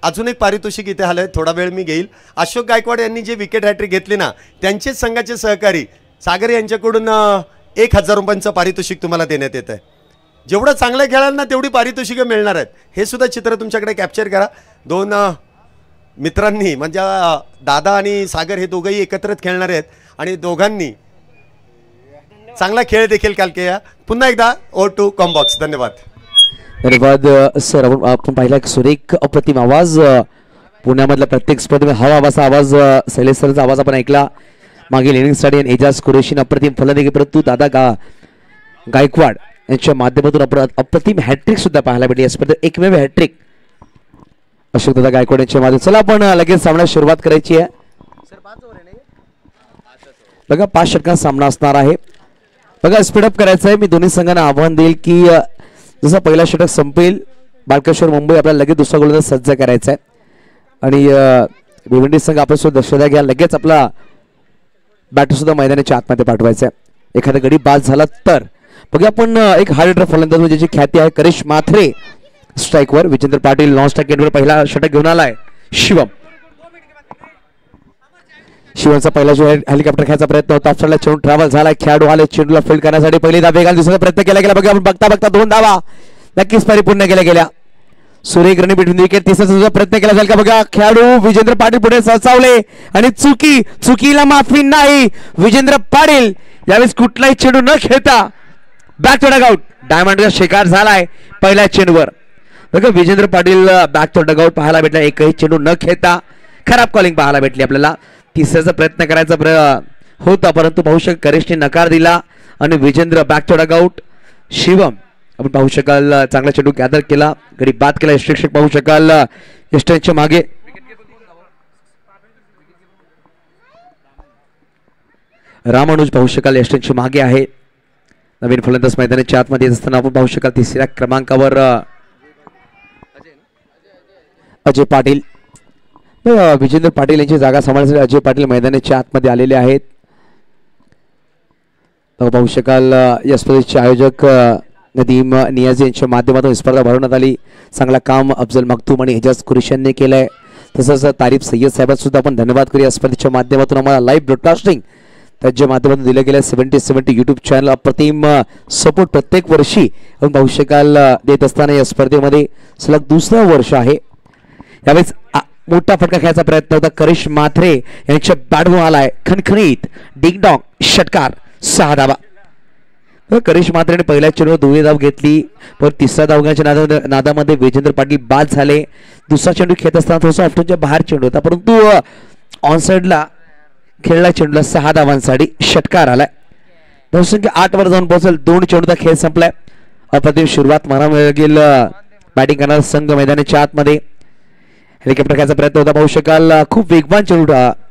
अजून एक पारितोषिक इथे आलंय, थोडा वेळ मी घेईल. अशोक गायकवाड यांनी जे विकेट हॅट्रिक घेतली ना, त्यांचेच संघाचे सहकारी सागर यांच्याकडून 1000 रुपयांचं पारितोषिक तुम्हाला देण्यात येत आहे. जेवढं चांगलं खेळाल ना तेवढी पारितोषिकं मिळणार आहेत. हे सुद्धा चित्र तुमच्याकडे कॅप्चर करा. दोन मित्रांनी म्हणजे दादा आणि सागर हे दोघंही एकत्रित खेळणार आहेत आणि दोघांनी चांगला खेळ देखील काल केला. पुन्हा एकदा O2 कॉम्बॉक्स. धन्यवाद. धन्यवाद सर. आपण पाहिला एक सुरेख अप्रतिम आवाज पुण्यामधला प्रत्येक स्पर्धेत हवा हवासा आवाज, शैलेश सरचा आवाज आपण ऐकला. मागील इनिंग्ससाठी एजाज कुरेशीन अप्रतिम फलंदाजी, परंतु दादा गायकवाड यांच्या माध्यमातून अप्रतिम हॅट्रिक सुद्धा पाहायला भेटली. या स्पर्धेत एकमेव हॅट्रिक अशोक दादा गायकवाड यांच्या माध्यमातून. चला आपण लगेच सामन्यास सुरुवात करायची आहे. बघा 5 षटकांचा सामना असणार आहे. बघा स्पीडअप करायचं आहे. मी दोन्ही संघांना आव्हान देईल की जसं पहिला षटक संपेल बालकेश्वर मुंबई आपल्याला लगेच दुसरा गोलंदाज सज्ज करायचा आहे आणि भिवंडी संघ आपण सुद्धा दक्षता घ्या. लगेच आपला बॅटर सुद्धा मैदानाच्या आतमध्ये पाठवायचा आहे. एखादा गडी बाद झाला तर बघा आपण एक हार्ड हिटर फलंदाज ज्याची ख्याती आहे करिश माथरे स्ट्राईकवर. विजेंद्र पाटील नॉन स्ट्राईक एंडवर पहिला षटक घेऊन आलाय. शिवमचा पहिला जो हेलिकॉप्टर खेळायचा प्रयत्न होता, ऑफसाईडला चेंडू ट्रॅव्हल झाला. खेळाडू आले चेंडूला फील्ड करण्यासाठी. पहिली धाव वेगाने दुसरा प्रयत्न केला गेला. बघा आपण बघता बघता 2 धावा नक्कीच परिपूर्ण केल्या गेल्या. सुरेख रनी बिटवीन विकेट. तिसरा प्रयत्न केला जाईल का? बघा खेळाडू विजेंद्र पाटील पुढे सरसावले आणि चुकीला माफी नाही. विजेंद्र पाटील यावेळेस कुठलाही चेंडू न खेळता बॅक टू डगआउट. डायमंडचा शिकार झालाय पहिल्या चेंडूवर. बघा Vijendra Patil back to dugout पाहायला भेटला. एकही चेंडू न खेळता खराब कॉलिंग पाहायला भेटली आपल्याला. तिसऱ्याचा प्रयत्न करायचा होता परंतु पाहू शकाल करिशने नकार दिला आणि Vijendra back to dugout. Shivam आपण पाहू शकाल चांगला चेंडू गॅदर केला, गडी बाद केला. यष्टेक्षक पाहू शकाल यष्टेच्या मागे रामानुज पाहू शकाल यष्टेच्या मागे आहे. नवीन फलंदाज मैदानाच्या आतमध्ये येत असताना आपण पाहू शकाल 3ऱ्या क्रमांकावर अजय पाटील. विजेंद्र पाटील यांची जागा सांभाळण्यासाठी अजय पाटील मैदानाच्या आतमध्ये आलेले आहेत. पाहू शकाल या स्पर्धेचे आयोजक नदीम नियाजी यांच्या माध्यमातून स्पर्धा भरवण्यात आली. चांगला काम अफजल मखतूम आणि एजाज कुरेशी यांनी केलंय. तसंच तारीफ सय्यद साहेबांना सुद्धा आपण धन्यवाद करूया. स्पर्धेच्या माध्यमातून आम्हाला लाईव्ह ब्रॉडकास्टिंग त्याच्या माध्यमातून दिलं गेलं. 70 यूट्यूब चॅनल अप्रतिम सपोर्ट प्रत्येक वर्षी आपण पाहू शकाल देत असताना या स्पर्धेमध्ये सलग दुसरं वर्ष आहे. यावेळेस मोठा फटका खेळायचा प्रयत्न होता. करिश माथरे यांच्या बॅटवर आलाय खणखणीत डिंगडॉंग षटकार. 6 धावा. करिश माथरेने पहिल्या चेंडूवर 2 धाव घेतली पण तिसऱ्या धावण्याच्या नादामध्ये विजेंद्र पाटील बाद झाले. दुसरा चेंडू खेळत असताना थोडासा ऑफ्टनच्या बाहेर चेंडू होता परंतु ऑनसाइडला खेळला चेंडूला 6 धावांसाठी षटकार आलाय. धावसंख्या 8 वर जाऊन पोहोचेल. 2 चेंडूचा खेळ संपलाय. अप्रतिम सुरुवात मानावी लागेल बॅटिंग करणारा संघ मैदानाच्या आतमध्ये. हेलिकॉप्टर खेळायचा प्रयत्न होता. पाहू शकाल खूप वेगवान चेंडू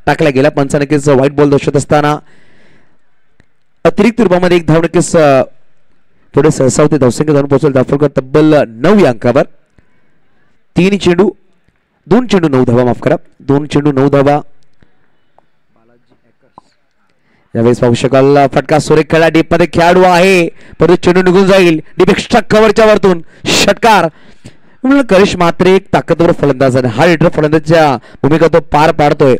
टाकला गेला. पंच नक्कीच व्हाईट बॉल दर्शवत असताना अतिरिक्त रूपामध्ये 1 धाव नक्कीच पुढे सरसावते. धावसंख्या जाऊन पोहोचेल दाफळकर तब्बल 9 अंकावर. 2 चेंडू 9 धावा. माफ करा 2 चेंडू 9 धावा. यावेळेस पाहू शकाल फटका सुरेख खेळला. डीप मध्ये खेळाडू आहे परंतु चेंडू निघून जाईल. डीप एक्स्ट्रा कव्हरच्या वरतून षटकार. करिश मात्रे एक ताकदवर फलंदाज आहे. हा हिटर फलंदाजच्या भूमिका तो पार पाडतोय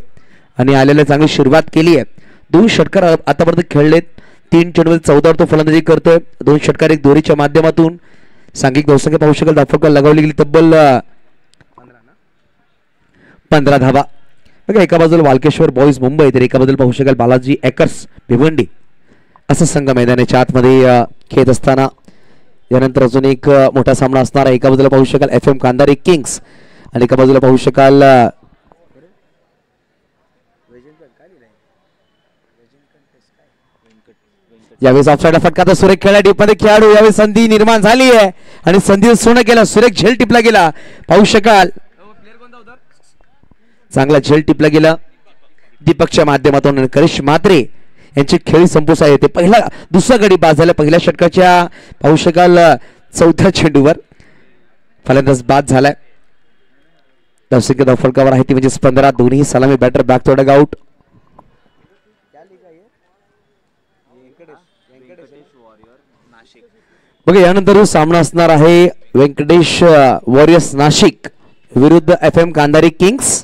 आणि आलेल्या चांगली सुरुवात केली आहे. 2 षटकार आतापर्यंत खेळलेत. 3 चेंडूमध्ये 14 तो फलंदाजी करतोय. 2 षटकार 1 दोरीच्या माध्यमातून. सांघिक धावसंख्या पाहू शकाल दाफळकर लगावली गेली तब्बल 15 धावा. बघा एका बाजूला वालकेश्वर बॉईज मुंबई तर एका बाजूला पाहू शकाल बालाजी एकर्स भिवंडी असा संघ मैदानाच्या आतमध्ये खेळत असताना. यानंतर अजून एक मोठा सामना असणार आहे. एका बाजूला पाहू शकाल FM कांदारी किंग्स आणि एका बाजूला पाहू शकाल यावेळेस ऑफसाईडला फटका तर सुरेख खेळला. डीपमध्ये खेळाडू. यावेळी संधी निर्माण झाली आहे आणि संधी सोनं केला. सुरेख झेल टिपला गेला. पाहू शकाल चांगला झेल टिपला गेला दीपकच्या माध्यमातून. करिश मात्रे यांची खेळी संपुष्टात येते. दुसरा गडी बाद झाला पहिल्या षटकाच्या. पाहू शकाल 4थ्या चेंडूवर फलंदाज बाद झालाय. धावसंख्या धावफलकावर आहे ती म्हणजे 15. दोन्ही सलामी बॅटर बॅक टू डगआउट. बघा यानंतर सामना असणार आहे व्यंकटेश वॉरियर्स नाशिक विरुद्ध FM कांधारी किंग्स.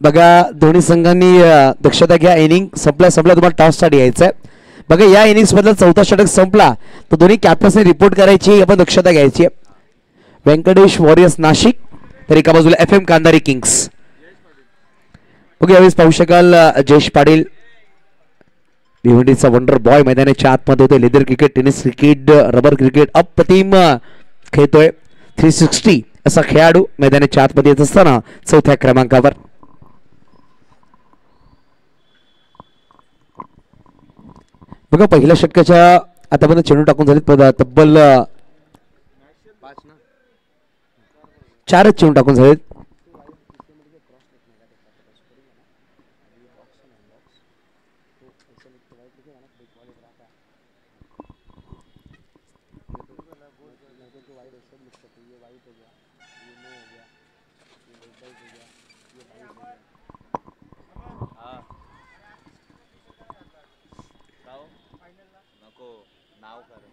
बघा दोन्ही संघांनी दक्षता घ्या. इनिंग संपल्या तुम्हाला टॉससाठी यायचं आहे. बघा या इनिंग्स मधला चौथा षटक संपला तर दोन्ही कॅप्टन्सने रिपोर्ट करायची, आपण दक्षता घ्यायची. व्यंकटेश वॉरियर्स नाशिक तर एका बाजूला FM कांधारी किंग्स. बघा यावेळेस पाहू शकाल जयेश पाटील भिवंडीचा वंडर बॉय मैदानाच्या आतमध्ये होते. Leather cricket, tennis cricket, rubber cricket अप्रतिम खेळतोय. 360 असा खेळाडू मैदानाच्या आतमध्ये येत असताना चौथ्या क्रमांकावर. बघा पहिल्या षटकाच्या आतापर्यंत चेंडू टाकून झालेत तब्बल 4 चेंडू टाकून झालेत.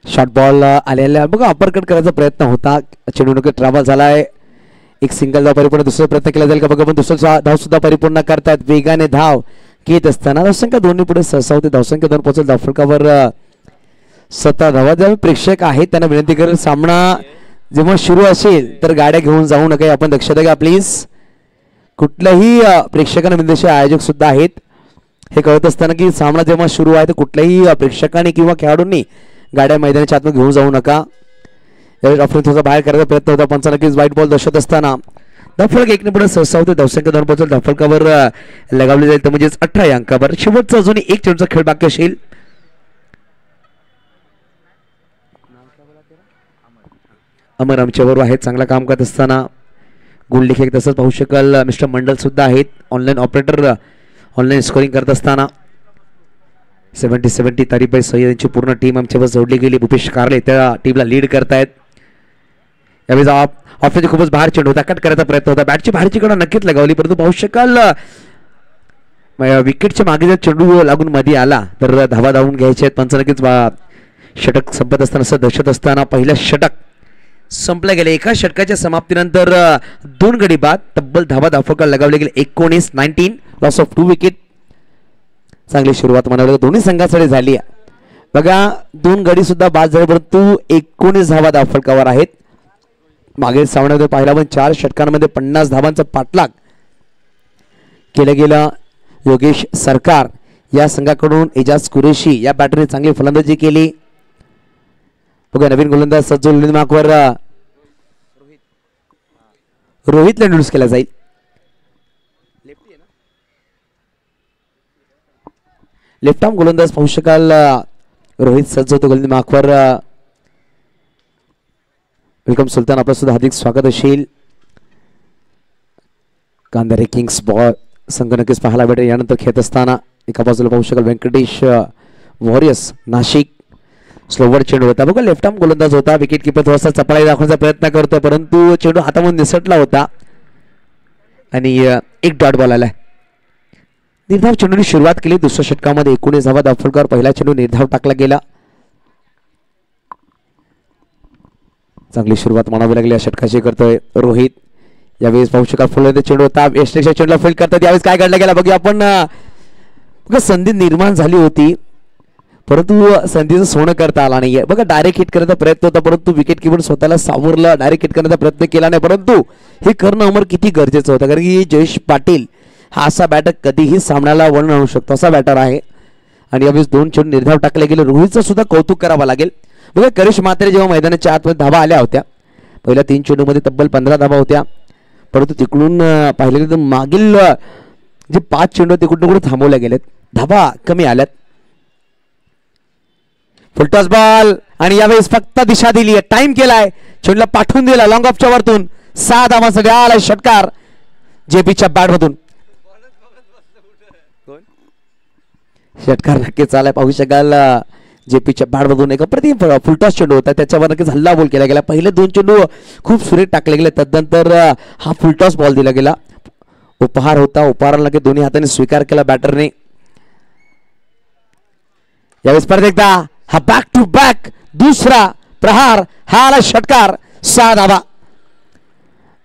शॉर्ट बॉल आलेला बघा अपरकट करायचा प्रयत्न होता. चेंडू नको ट्रॅव्हल झालाय. एक सिंगल धाव परिपूर्ण, दुसरा प्रयत्न केला जाईल का बघा, पण दुसरा धाव सुद्धा परिपूर्ण करतात. वेगाने धाव घेत असताना धावसंख्या दोन्ही पुढे सहसा होते. धावसंख्या 2 पोहोचेल. धावफलकावर 17 धावा. ज्या प्रेक्षक आहेत त्यांना विनंती करेल सामना जेव्हा सुरू असेल तर गाड्या घेऊन जाऊ नका, आपण दक्षता घ्या प्लीज. कुठल्याही प्रेक्षकांना विनंती, आयोजक सुद्धा आहेत हे कळत असताना की सामना जेव्हा सुरू आहे तर कुठल्याही प्रेक्षकांनी किंवा खेळाडूंनी गाड्या मैदानाच्या आतमध्ये घेऊन जाऊ नका. यावेळी ऑफरिंग थोडा बाहेर करायचा प्रयत्न होता. पंचा नक्कीच वाईट बॉल दर्शवत असताना धावफलक 1 ने पुढे सहसा होते. धावसंख्या 2 पोहोचेल. धावफलकावर लगावले जाईल तर म्हणजेच 18 अंकावर. शेवटचा अजून एक चेंडूचा खेळ बाकी असेल. अमर आमच्याबरोबर आहेत चांगला काम करत असताना. गुल्डी खेळ तसंच पाहू शकाल मिस्टर मंडल सुद्धा आहेत ऑनलाईन ऑपरेटर, ऑनलाईन स्कोरिंग करत असताना. 70 तारीफबाई सय्यद यांची पूर्ण टीम आमच्यावर जोडली गेली. भूपेश कारले त्या टीमला लीड करतायत. यावेळी ऑफिसचे खूपच बाहेर चेंडू होता, कट करायचा प्रयत्न होता. बॅटची बाहेरची कडा नक्कीच लगावली, परंतु पाहू शकाल विकेटच्या मागे जर चेंडू लागून मध्ये आला तर धावा धावून घ्यायचे आहेत. पंच नक्कीच षटक संपत असताना असं दर्शत असताना पहिलं षटक संपलं गेले. एका षटकाच्या समाप्तीनंतर 2 गडी बाद. तब्बल धावा धावफलक लगावले गेले 19 लॉस ऑफ 2 विकेट. चांगली सुरुवात म्हणाली दोन्ही संघासाठी झाली. बघा 2 गडी सुद्धा बाद झाले परंतु 19 धावा धावफलकावर आहेत. मागील सामन्यामध्ये पाहिला पण 4 षटकांमध्ये 50 धावांचा पाठलाग केला गेला. योगेश सरकार या संघाकडून एजाज कुरेशी या बॅटरने चांगली फलंदाजी केली. बघा नवीन गोलंदाज सज्जल मार्कवर रोहितला इंट्रोड्यूस केला जाईल. लेफ्ट आर्म गोलंदाज पाहू शकाल रोहित सज्ज होतो गोलंदाज मार्कवर. वेलकम सुलतान, आपलं सुद्धा हार्दिक स्वागत असेल. कांधारे किंग्स बॉल संघ नक्कीच पाहायला भेटेल यानंतर खेळत असताना. एका बाजूला पाहू शकाल व्यंकटेश वॉरियर्स नाशिक. स्लोवर चेंडू होता बघा, लेफ्ट आर्म गोलंदाज होता. विकेट किपर थोडासा चपळाई दाखवण्याचा प्रयत्न करतोय परंतु चेंडू हातामधून निसटला होता आणि एक डॉट बॉल आलाय. निर्धाव चेंडूने सुरुवात केली. दुसऱ्या षटकामध्ये 19 धावा धावफलकावर पहिला चेंडू निर्धाव टाकला गेला. चांगली सुरुवात म्हणावी लागली या षटकाची करतोय रोहित. यावेळेस पाहू शकाल फुल चेंडू होता. वेस्टेक्सच्या चेंडूला फील्ड करतात. यावेळेस काय घडलं गेला बघूया आपण. संधी निर्माण झाली होती परंतु संधीचं सोनं करता आला नाहीये. बघा डायरेक्ट हिट करण्याचा प्रयत्न होता परंतु विकेट किपर स्वतःला सावरलं. डायरेक्ट हिट करण्याचा प्रयत्न केला नाही परंतु हे करणं अमर किती गरजेचं होतं कारण की जयेश पाटील हा असा बॅटर कधीही सामन्याला वळण आणू शकतो असा बॅटर आहे. आणि यावेळेस 2 चेंडू निर्धाव टाकले गेले. रोहितचं सुद्धा कौतुक करावं लागेल. बघा करिश मात्रे जेव्हा मैदानाच्या आतमध्ये धावा आल्या होत्या पहिल्या 3 चेंडूमध्ये तब्बल 15 धावा होत्या परंतु तिकडून पाहिले तर मागील जे 5 चेंडू तिकडून कुठे थांबवल्या गेलेत, धावा कमी आल्यात. फुलटॉस बॉल आणि यावेळेस फक्त दिशा दिली आहे, टाइम केलाय, चेंडूला पाठवून दिला लॉंग ऑफच्या वरतून. 6 धावांसाठी आलाय षटकार जेपीच्या बॅटमधून. षटकार नक्कीच आलाय पाहू शकाल जेपीच्या बॅटमधून. एक प्रतिम फुलटॉस चेंडू होता त्याच्यावर नक्कीच हल्ला बॉल केला गेला. पहिले 2 चेंडू खूप सुरेख टाकले गेले तदनंतर हा फुलटॉस बॉल दिला गेला. उपहार होता, उपहाराला नक्की दोन्ही हाताने स्वीकार केला बॅटरने. यावेळेस परत एकदा हा बॅक टू बॅक दुसरा प्रहार, हा आला षटकार, 6 धावा.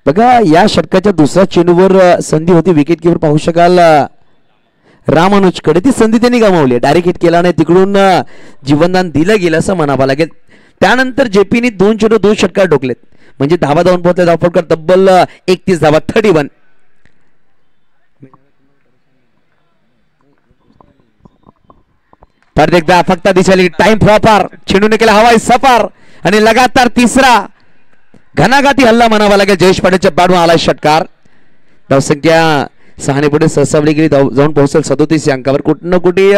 बघा या षटकाच्या दुसऱ्या चेंडूवर संधी होती, विकेट किपर पाहू शकाल रामानुजकडे, ती संधी त्यांनी गमावली. डायरेक्ट हिट केला नाही, तिकडून जीवनदान दिलं गेलं असं म्हणावं लागेल. त्यानंतर जेपीने 2 चेंडू 2 षटकार डोकलेत, म्हणजे धावा धावून पोहोचले. धावफटकार तब्बल 31 धावा, 31. परत एकदा फक्त दिसायली टाइम प्रॉपर, चेंडूने केला हवाई सफर आणि लगातार तिसरा घनाघाती हल्ला म्हणावा लागेल. जयेश पाटीलच्या बॅटवर आला षटकार. धावसंख्या 6 पुढे सहसावली गेली, जाऊन पोहोचेल 37 अंकावर. कुठं ना कुठे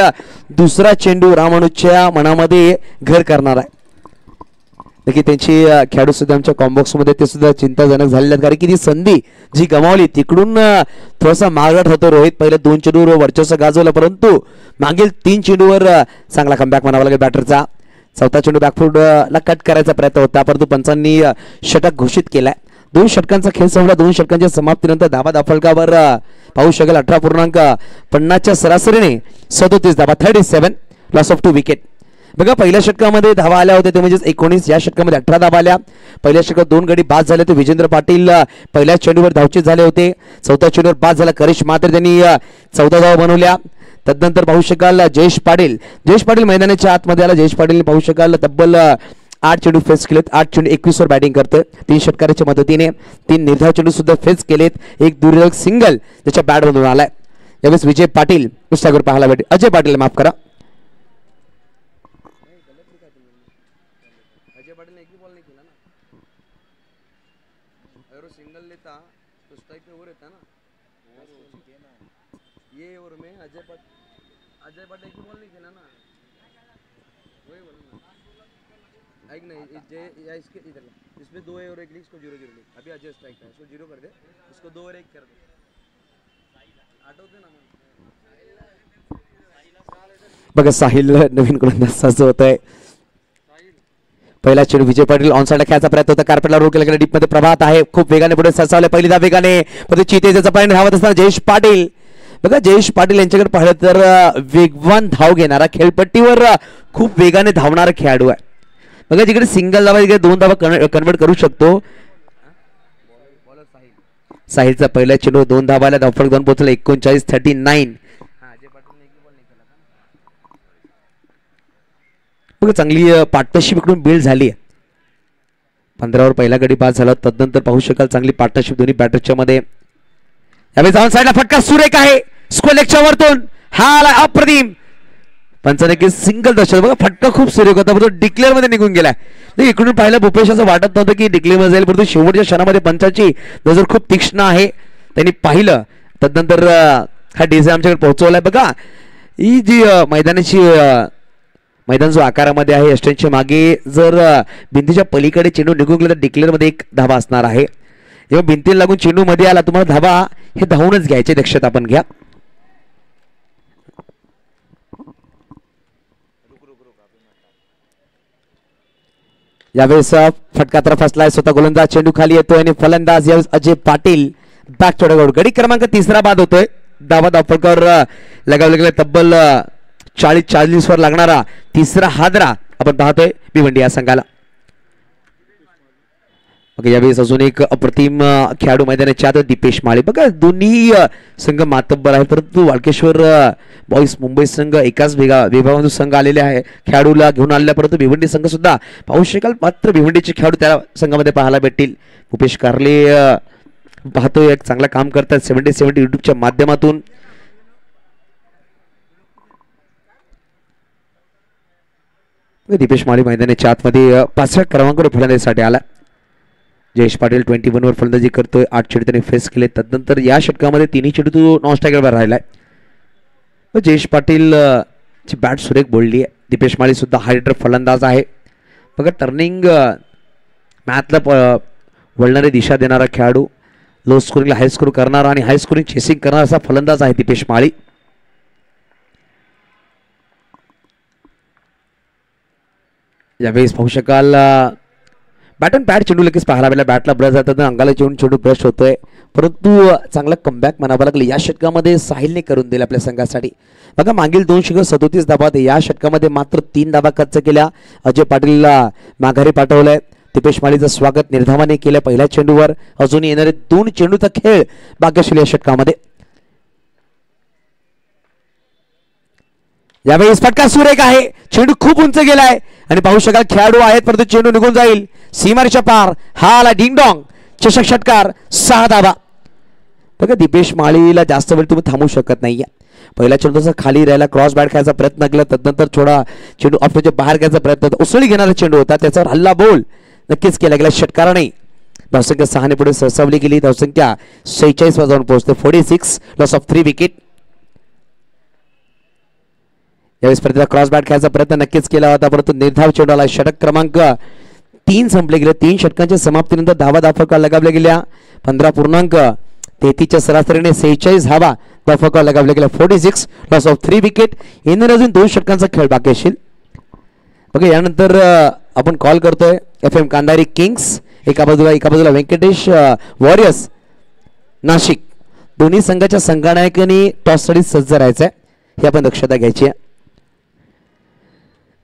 दुसरा चेंडू रामानुजच्या मनामध्ये घर करणार आहे. नक्की त्यांची खेळाडू सुद्धा आमच्या कॉम्बॉक्स मध्ये ते सुद्धा चिंताजनक झालेले आहेत, कारण की ती संधी जी गमावली तिकडून थोडासा मागत होतो रोहित. पहिले 2 चेंडूवर वर्चस्व गाजवलं, परंतु मागील 3 चेंडूवर चांगला कमबॅक म्हणावा लागेल बॅटरचा. चौथा चेंडू बॅकफूटला कट करायचा प्रयत्न होता, परंतु पंचांनी षटक घोषित केलाय. 2 षटकांचा खेळ संपला. 2 षटकांच्या समाप्तीनंतर धावा दाफलकावर पाहू शकेल 18.50च्या सरासरीने 37 धावा, 37, लॉस ऑफ 2 विकेट. बघा पहिल्या षटकामध्ये धावा आल्या होत्या ते म्हणजे 19, या षटकामध्ये 18 धावा आल्या. पहिल्या षटकात 2 गडी बाद झाले होते. विजेंद्र पाटील पहिल्या चेंडूवर धावचीत झाले होते. चौथ्या चेंडूवर बाद झाला करिश मात्र, त्यांनी 14 धावा बनवल्या. तदनंतर पाहू शकाल जयेश पाटील मैदानाच्या आतमध्ये आला. जयेश पाटील पाहू शकाल तब्बल 8 चेंडू फेस केलेत. 8 चेंडू 21 वर बॅटिंग करतोय. 3 षटकाराच्या मदतीने 3 निर्धाव चेंडू सुद्धा फेस केलेत. एक दुर्लभ सिंगल त्याच्या बॅट मधून आलाय. यावेळेस विजय पाटील पुस्तकावर पाहायला भेटेल. अजय पाटील माफ करा, अजय पाटिल ने एक भी बॉल नहीं खेला ना, अगर वो सिंगल लेता तो स्ट्राइक पे वो रहता ना, ये ओवर में अजय पाटिल एक भी बॉल नहीं खेला ना, वही बोला ना, एक नहीं या इसके इधर इसमें 2 ओवर 1 इसको 0-0 ले. अभी अजय स्ट्राइक है, इसको 0 कर दे, इसको 2 ओवर 1 कर दे, आठवते ना. बघा साहिल नवीन गोलंदाज होत आहे. पहिला चेंडू विजय पाटील ऑनसाइड खेळायचा प्रयत्न होता, कार्पेटला रोल केला गेला. डीप मध्ये प्रभात आहे, खूप वेगाने पुढे सरसावले. पहिली धाव वेगाने परंतु चितेचा पाणी धावत असताना जयेश पाटील. बघा जयेश पाटील यांच्याकडे पाहिलं तर वेगवान धाव घेणारा, खेळपट्टीवर खूप वेगाने धावणारा खेळाडू आहे. बघा जिकडे सिंगल धावा तिकडे 2 धावा कन्वर्ट करू शकतो. साहिलचा पहिला चेंडू 2 धावाला, धावफलक 2 पोहोचला 39, 39. बघा चांगली पार्टनरशिप इकडून बिल्ड झाली आहे. 15 वर पहिला गडी बाद झाला. तदनंतर पाहू शकाल चांगली पार्टनरशिप दोन्ही बॅटरच्या मध्ये. यावेळी जाऊन साईडला फटका सुरेख आहे, स्कोर लेगच्या वरतून हा आला अप्रतिम. पंचाने सिंगल दर्शक. बघा फटका खूप सुरेख होता, परंतु डिक्लेअर मध्ये निघून गेला. इकडून पाहिलं भूपेश असं वाटत नव्हतं की डिक्लेअर मध्ये जाईल, परंतु शेवटच्या क्षणामध्ये पंचाची नजर खूप तीक्ष्ण आहे, त्यांनी पाहिलं. तदनंतर हा डिझाईन आमच्याकडे पोहोचवलाय. बघा ही जी मैदान जो आकारामध्ये आहे यष्टींच्या मागे जर भिंतीच्या पलीकडे चेंडू निघून गेला तर डिक्लेअर मध्ये 1 धावा असणार आहे. जेव्हा भिंतीला लागून चेंडू मध्ये आला तुम्हाला धावा हे धावूनच घ्यायचे, दक्षता आपण घ्या. यावेळेस फटका तर फसलाय, स्वतः गोलंदाज चेंडू खाली येतोय आणि फलंदाज यावेळेस अजय पाटील बॅक चोडगौड. गडी क्रमांक 3 बाद होतोय. धावा धावफलकावर लगावले गेले तब्बल 40 वर लागणारा 3रा हादरा आपण पाहतोय भिवंडी या संघाला. यावेळेस अजून एक अप्रतिम खेळाडू मैदानाच्या आत दीपेश माळी. बघा दोन्ही संघ मातब्बर आहे, परंतु वाळकेश्वर बॉईज मुंबई संघ एकाच विभागामधून संघ आलेले आहे, खेळाडूला घेऊन आलेला. परंतु भिवंडी संघ सुद्धा पाहू शकाल, मात्र भिवंडीचे खेळाडू त्या संघामध्ये पाहायला भेटतील. भूपेश कारले पाहतोय एक चांगला काम करतात 70 युट्यूबच्या माध्यमातून. दीपेश माळी मैदानाच्या आतमध्ये 5व्या क्रमांकावर फलंदाजीसाठी आला. जयेश पाटील 21 वर फलंदाजी करतोय. 8 चेंडू त्याने फेस केले. तदनंतर या षटकामध्ये 3 चेंडू तो नॉन स्ट्रायकरवर राहिलाय. जयेश पाटील ची बॅट सुरेख बोलली आहे. दीपेश माळी सुद्धा हायडर फलंदाज आहे. बघा टर्निंग मॅचला वळणारी दिशा देणारा खेळाडू, लो स्कोरिंगला हाय स्कोर करणारा आणि हाय स्कोरिंग चेसिंग करणारा असा फलंदाज आहे दीपेश माळी. यावेळेस पाहू शकाल बॅट अँड पॅड चेंडू लगेच पाहायला मिळाला. बॅटला ब्रश जातात, अंगाला चेंडू ब्रश होतोय. परंतु चांगला कमबॅक म्हणावं लागलं या षटकामध्ये साहिलने करून दिले आपल्या संघासाठी. बघा मागील 2 षटक 37 धाबा, या षटकामध्ये मात्र 3 धाबा खर्च केल्या. अजय पाटीलला माघारी पाठवलंय. दीपेश माळीचं स्वागत निर्धावाने केलं पहिल्या चेंडूवर. अजून येणारे 2 चेंडूचा खेळ भाग्यशील या षटकामध्ये. यावेळी फटका सुरेख आहे. चेंडू खूप उंच गेलाय आणि पाहू शकाल खेळाडू आहेत परंतु चेंडू निघून जाईल सीमारेषा पार. हा आला डिंग डॉंग चषक षटकार 6 धाबा. बघा दीपेश माळीला जास्त वेळ तुम्ही थांबू शकत नाहीये. पहिल्या चेंडूचा खाली राहिला, क्रॉस बॅट खेळायचा प्रयत्न केला, तदनंतर थोडा चेंडू ऑफच्या बाहेर घ्यायचा प्रयत्न, उसळी घेणारा चेंडू होता, त्याच्यावर हल्ला बोल नक्कीच केला गेला षटकाराने. धावसंख्या 6 ने पुढे सरसावली गेली. धावसंख्या 46 वर जाऊन पोहोचते. 46 लॉस ऑफ 3 विकेट. यावेळी स्पर्धेला क्रॉस बॅट खेळायचा प्रयत्न नक्कीच केला होता परंतु निर्धाव चेंडू आला. षटक क्रमांक 3 संपले गेले. 3 षटकांच्या समाप्तीनंतर धावा धाफळका लगावल्या गेल्या. 15.33च्या सरासरीने 46 धावा धाफळका लगावल्या गेल्या. 46 लॉस ऑफ 3 विकेट. येणारे अजून 2 षटकांचा खेळ बाकी असेल. बघा यानंतर आपण कॉल करतोय FM कांदारी किंग्स एका बाजूला व्यंकटेश वॉरियर्स नाशिक. दोन्ही संघाच्या संघनायकांनी टॉससाठी सज्ज राहायचंय हे आपण दक्षता घ्यायची आहे.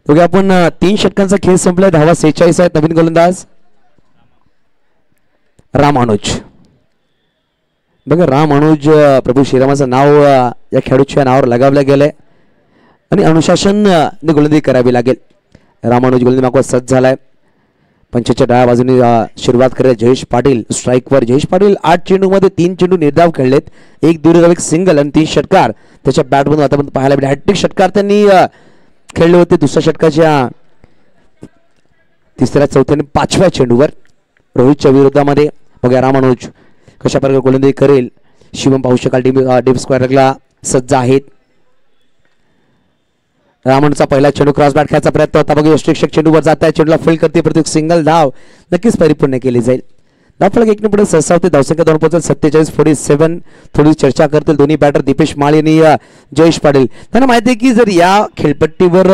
बघा आपण 3 षटकांचा खेळ संपलाय. धावा 46 आहेत. नवीन गोलंदाज रामानुज. बघा रामानुज प्रभू श्रीरामाचं नाव या खेळाडूच्या नावावर लगावलं गेलंय आणि अनुशासन गोलंदाजी करावी लागेल. रामानुज गोलंदाजी मागवा सज्ज झालाय. पंचाच्या डाव्या बाजूने सुरुवात करत जयेश पाटील स्ट्राईकवर. जयेश पाटील 8 चेंडूमध्ये 3 चेंडू निर्धाव खेळलेत. एक दूरगावी एक सिंगल आणि 3 षटकार त्याच्या बॅटमधून आतापर्यंत पाहायला मिळाले. हॅट्रिक षटकार त्यांनी खेळले होते दुसऱ्या षटकाच्या 3ऱ्या 4थ्या आणि 5व्या चेंडूवर रोहितच्या विरोधामध्ये. बघा रामानुज कशा प्रकारे गोलंदाजी करेल. शिवम पाहू शकाल डीप स्क्वेअरला सज्ज आहेत. रामानुजचा पहिला चेंडू क्रॉस बॅट खेळायचा प्रयत्न होता. बघा यष्टिक्षक चेंडूवर जात आहे. चेंडूला फील्ड करते प्रत्येक सिंगल धाव नक्कीच परिपूर्ण केली जाईल. धावफलक 1 ने पुढे सरसावते. धावसंख्या 2 पोहोचेल 47-47. थोडी चर्चा करतील दोन्ही बॅटर दीपेश माळी आणि जयेश पाटील. त्यांना माहिती आहे की जर या खेळपट्टीवर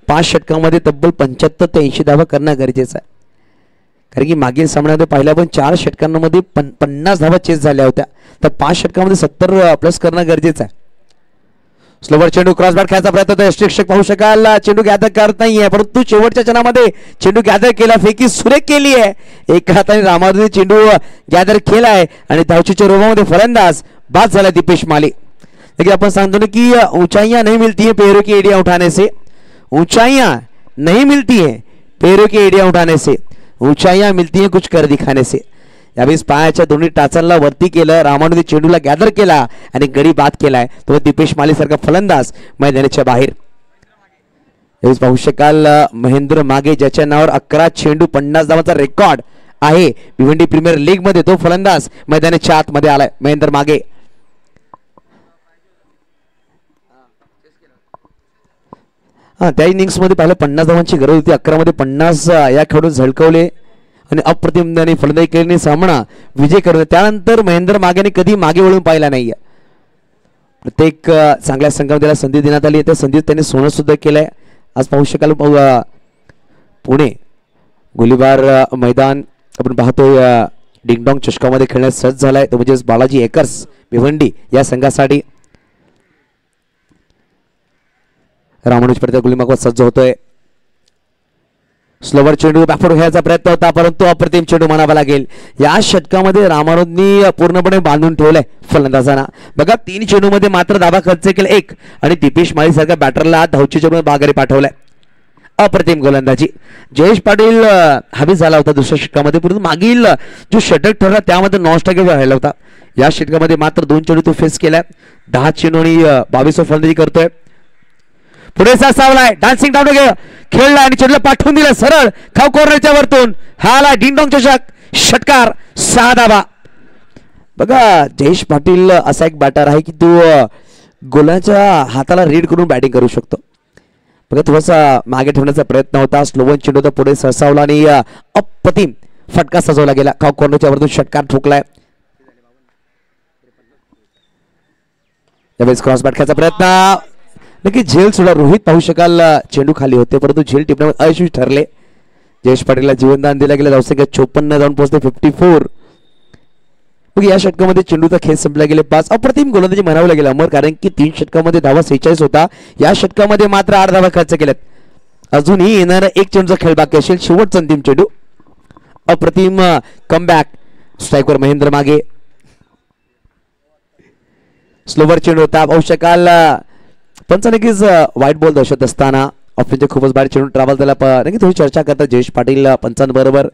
5 षटकामध्ये तब्बल 75 ते 80 धावा करणं गरजेचं आहे. कारण की मागील सामन्यामध्ये पहिल्या पण 4 षटकांमध्ये 50 धावा चेस झाल्या होत्या. तर 5 षटकामध्ये 70 प्लस करणं गरजेचं आहे. स्लोवर चेंडू क्रॉस बॅट खेळायचा प्रयत्न होता. यष्टिक्षक पाहू शकाल चेंडू गॅदर करत नाहीये परंतु शेवटच्या क्षणामध्ये चेंडू गॅदर केला. फेकी सुरेख केली आहे. एका हाताने रामानुजने चेंडू गॅदर केलाय आणि धावचीच्या रोमामध्ये फलंदाज बाद झाला दीपेश माली. लेकिन अपन सांगतो ना की ऊंचाइयां नहीं मिलती है पैरों की एड़ियां उठाने से. ऊंचाइयां नहीं मिलती है पैरों की एड़ियां उठाने से. ऊंचाइयां मिलती है कुछ कर दिखाने से. यावेळी पायाच्या दोन्ही टाचांना वरती केलं. रामानुजने चेंडूला गॅदर केला आणि गडी बाद केलाय. तो दीपेश माली सारखा फलंदाज मैदानाच्या बाहेर. यावेळी पाहू शकाल महेंद्र मागे ज्याच्या नावावर 11 चेंडू 50 धावांचा रेकॉर्ड आहे भिवंडी प्रीमियर लीग मध्ये तो फलंदाज मैदानाच्या आतमध्ये आलाय. महेंद्र मागे त्या इनिंग्स मध्ये पाहिलं 50 धावांची गरज होती. 11 मध्ये 50 या खेळाडू झळकवले आणि अप्रतिम फलंदाजी केल्याने सामना विजय करतो. त्यानंतर महेंद्र मागेने कधी मागे वळून पाहिला नाहीये. प्रत्येक चांगल्या संघामध्ये त्याला संधी देण्यात आली. त्या संधीत त्यांनी सोनं सुद्धा केलंय. आज पाहू शकाल पुणे गोलीबार मैदान आपण पाहतोय डिंगडॉंग चषकामध्ये खेळण्यास सज्ज झालाय. तो म्हणजे बालाजी एकर्स भिवंडी या संघासाठी. रामानुज प्रत्येक गोली मागवत सज्ज होतोय. स्लोवर चेंडू बॅकफूट खेळायचा प्रयत्न होता परंतु अप्रतिम चेंडू म्हणावा लागेल. या षटकामध्ये रामानुजनी पूर्णपणे बांधून ठेवलंय फलंदाजांना. बघा 3 चेंडूमध्ये मात्र धावा खर्च केला 1 आणि दीपेश माळी सारख्या बॅटरला धावची चेंडू माघारी पाठवलाय. अप्रतिम गोलंदाजी. जयेश पाटील हवी झाला होता दुसऱ्या षटकामध्ये परंतु मागील जो षटक ठरला त्यामध्ये नॉनस्ट्राइक राहिला होता. या षटकामध्ये मात्र 2 चेंडू तो फेस केलाय. 10 चेंडू आणि 22 फलंदाजी करतोय. पुढे सावलाय डान्सिंग डाऊन खेळला आणि चेंडूला पाठवून दिला सरळ खाव कॉर्नरच्या वरतून. हा आला डिंगडॉंग चषक षटकार 6 धावा. बघा जयेश पाटील असा एक बॅटर आहे की तो गोलाच्या हाताला रीड करून बॅटिंग करू शकतो. बघा थोडासा मागे ठेवण्याचा प्रयत्न होता. स्लोवन चेंडू होता पुढे सरसावला आणि अप्रतिम फटका सजवला गेला. खाव कॉर्नरच्या वरतून षटकार ठोकलाय. यावेळेस क्रॉस बॅट खेळायचा प्रयत्न नक्की झेल सुद्धा. रोहित पाहू शकाल चेंडू खाली होते परंतु झेल टिपण्यामध्ये अयशस्वी ठरले. जयेश पाटीलला जीवनदान दिलं गेलं. धावसंख्या 54 जाऊन पोहोचते 54. मग या षटकामध्ये चेंडूचा खेळ संपला गेले 5. अप्रतिम गोलंदाजी म्हणावं लागेल अमर, कारण की 3 षटकामध्ये धावा 46 होता. या षटकामध्ये मात्र 8 धावा खर्च केल्यात. अजूनही येणारा एक चेंडूचा खेळ बाकी असेल. शेवटचा अंतिम चेंडू. अप्रतिम कमबॅक. स्ट्राईकवर महेंद्र मागे. स्लोवर चेंडू होता. पाहू शकाल पंच नक्कीच व्हाईट बॉल दर्शत असताना ऑफिसचे खूपच बाहेर चेंडू ट्रॅव्हल झाला. नक्की थोडी चर्चा करतात जयेश पाटील पंचांबरोबर.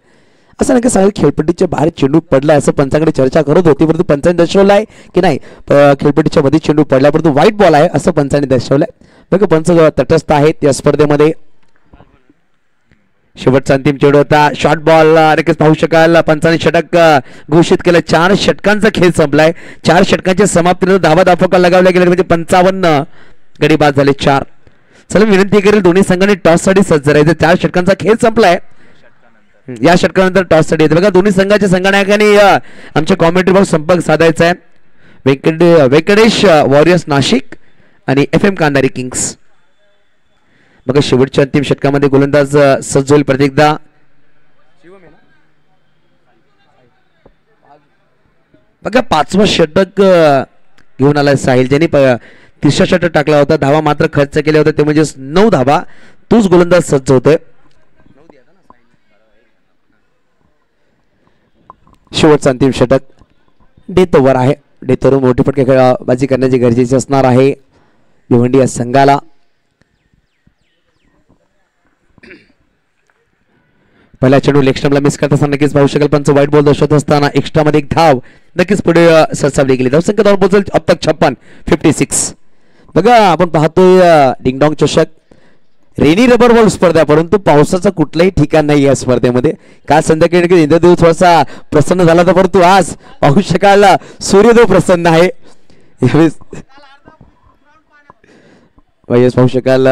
असं नक्की सांगेल खेळपट्टीच्या बाहेर चेंडू पडलाय असं पंचांकडे चर्चा करत होती, परंतु पंचांनी दर्शवलाय की नाही खेळपट्टीच्या मध्ये चेंडू पडलाय परंतु व्हाईट बॉल आहे असं पंचांनी दर्शवलंय. बघा पंच तटस्थ आहेत या स्पर्धेमध्ये. शेवटचा अंतिम चेंडू होता. शॉर्ट बॉल नक्कीच पाहू शकाल पंचांनी षटक घोषित केलं. 4 षटकांचा खेळ संपलाय. 4 षटकांच्या समाप्तीनंतर धावा दाफका लगावल्या गेल्या म्हणजे 55 गडी बाद झाले 4. चला विनंती करेल दोन्ही संघांनी टॉस साठी सज्ज राहायचं. 4 षटकांचा खेळ संपलाय. या षटकानंतर टॉस साठी येते. बघा दोन्ही संघाच्या संघनायकांनी आमच्या कॉमेंट्री बॉक्स संपर्क साधायचा आहे. व्यंकटेश वॉरियर्स नाशिक आणि FM कांदारी किंग्स. बघा शेवटच्या अंतिम षटकामध्ये गोलंदाज सज्ज होईल प्रत्येकदा. बघा 5वं षटक घेऊन आलाय साहिल, ज्यांनी 3रा षटक टाकला होता. धावा मात्र खर्च केल्या होत्या ते म्हणजे 9 धावा. तोच गोलंदाज सज्ज होतोय. शेवटचा अंतिम षटक डेथ ओव्हर आहे. डेथ ओव्हर मोठी फटकेबाजी करण्याची गरजेची असणार आहे भिवंडी या संघाला. पहिला चेंडू लेग स्टंपला मिस करत असताना नक्कीच पाहू शकाल पंच व्हाईट बॉल दर्शवत असताना एक्स्ट्रा मध्ये एक धाव नक्कीच पुढे सरसावली गेली. धावसंख्या धाव पोहोचेल अब तक 56. बघा आपण पाहतोय डिंगडॉंग चषक रेनी रबर बॉल स्पर्धा, परंतु पावसाचं कुठलंही ठिकाण नाही या स्पर्धेमध्ये. काल संध्याकाळी इंद्रदेव थोडासा प्रसन्न झाला होता, परंतु आज पाहू शकाल सूर्यदेव प्रसन्न आहे. पाहू शकाल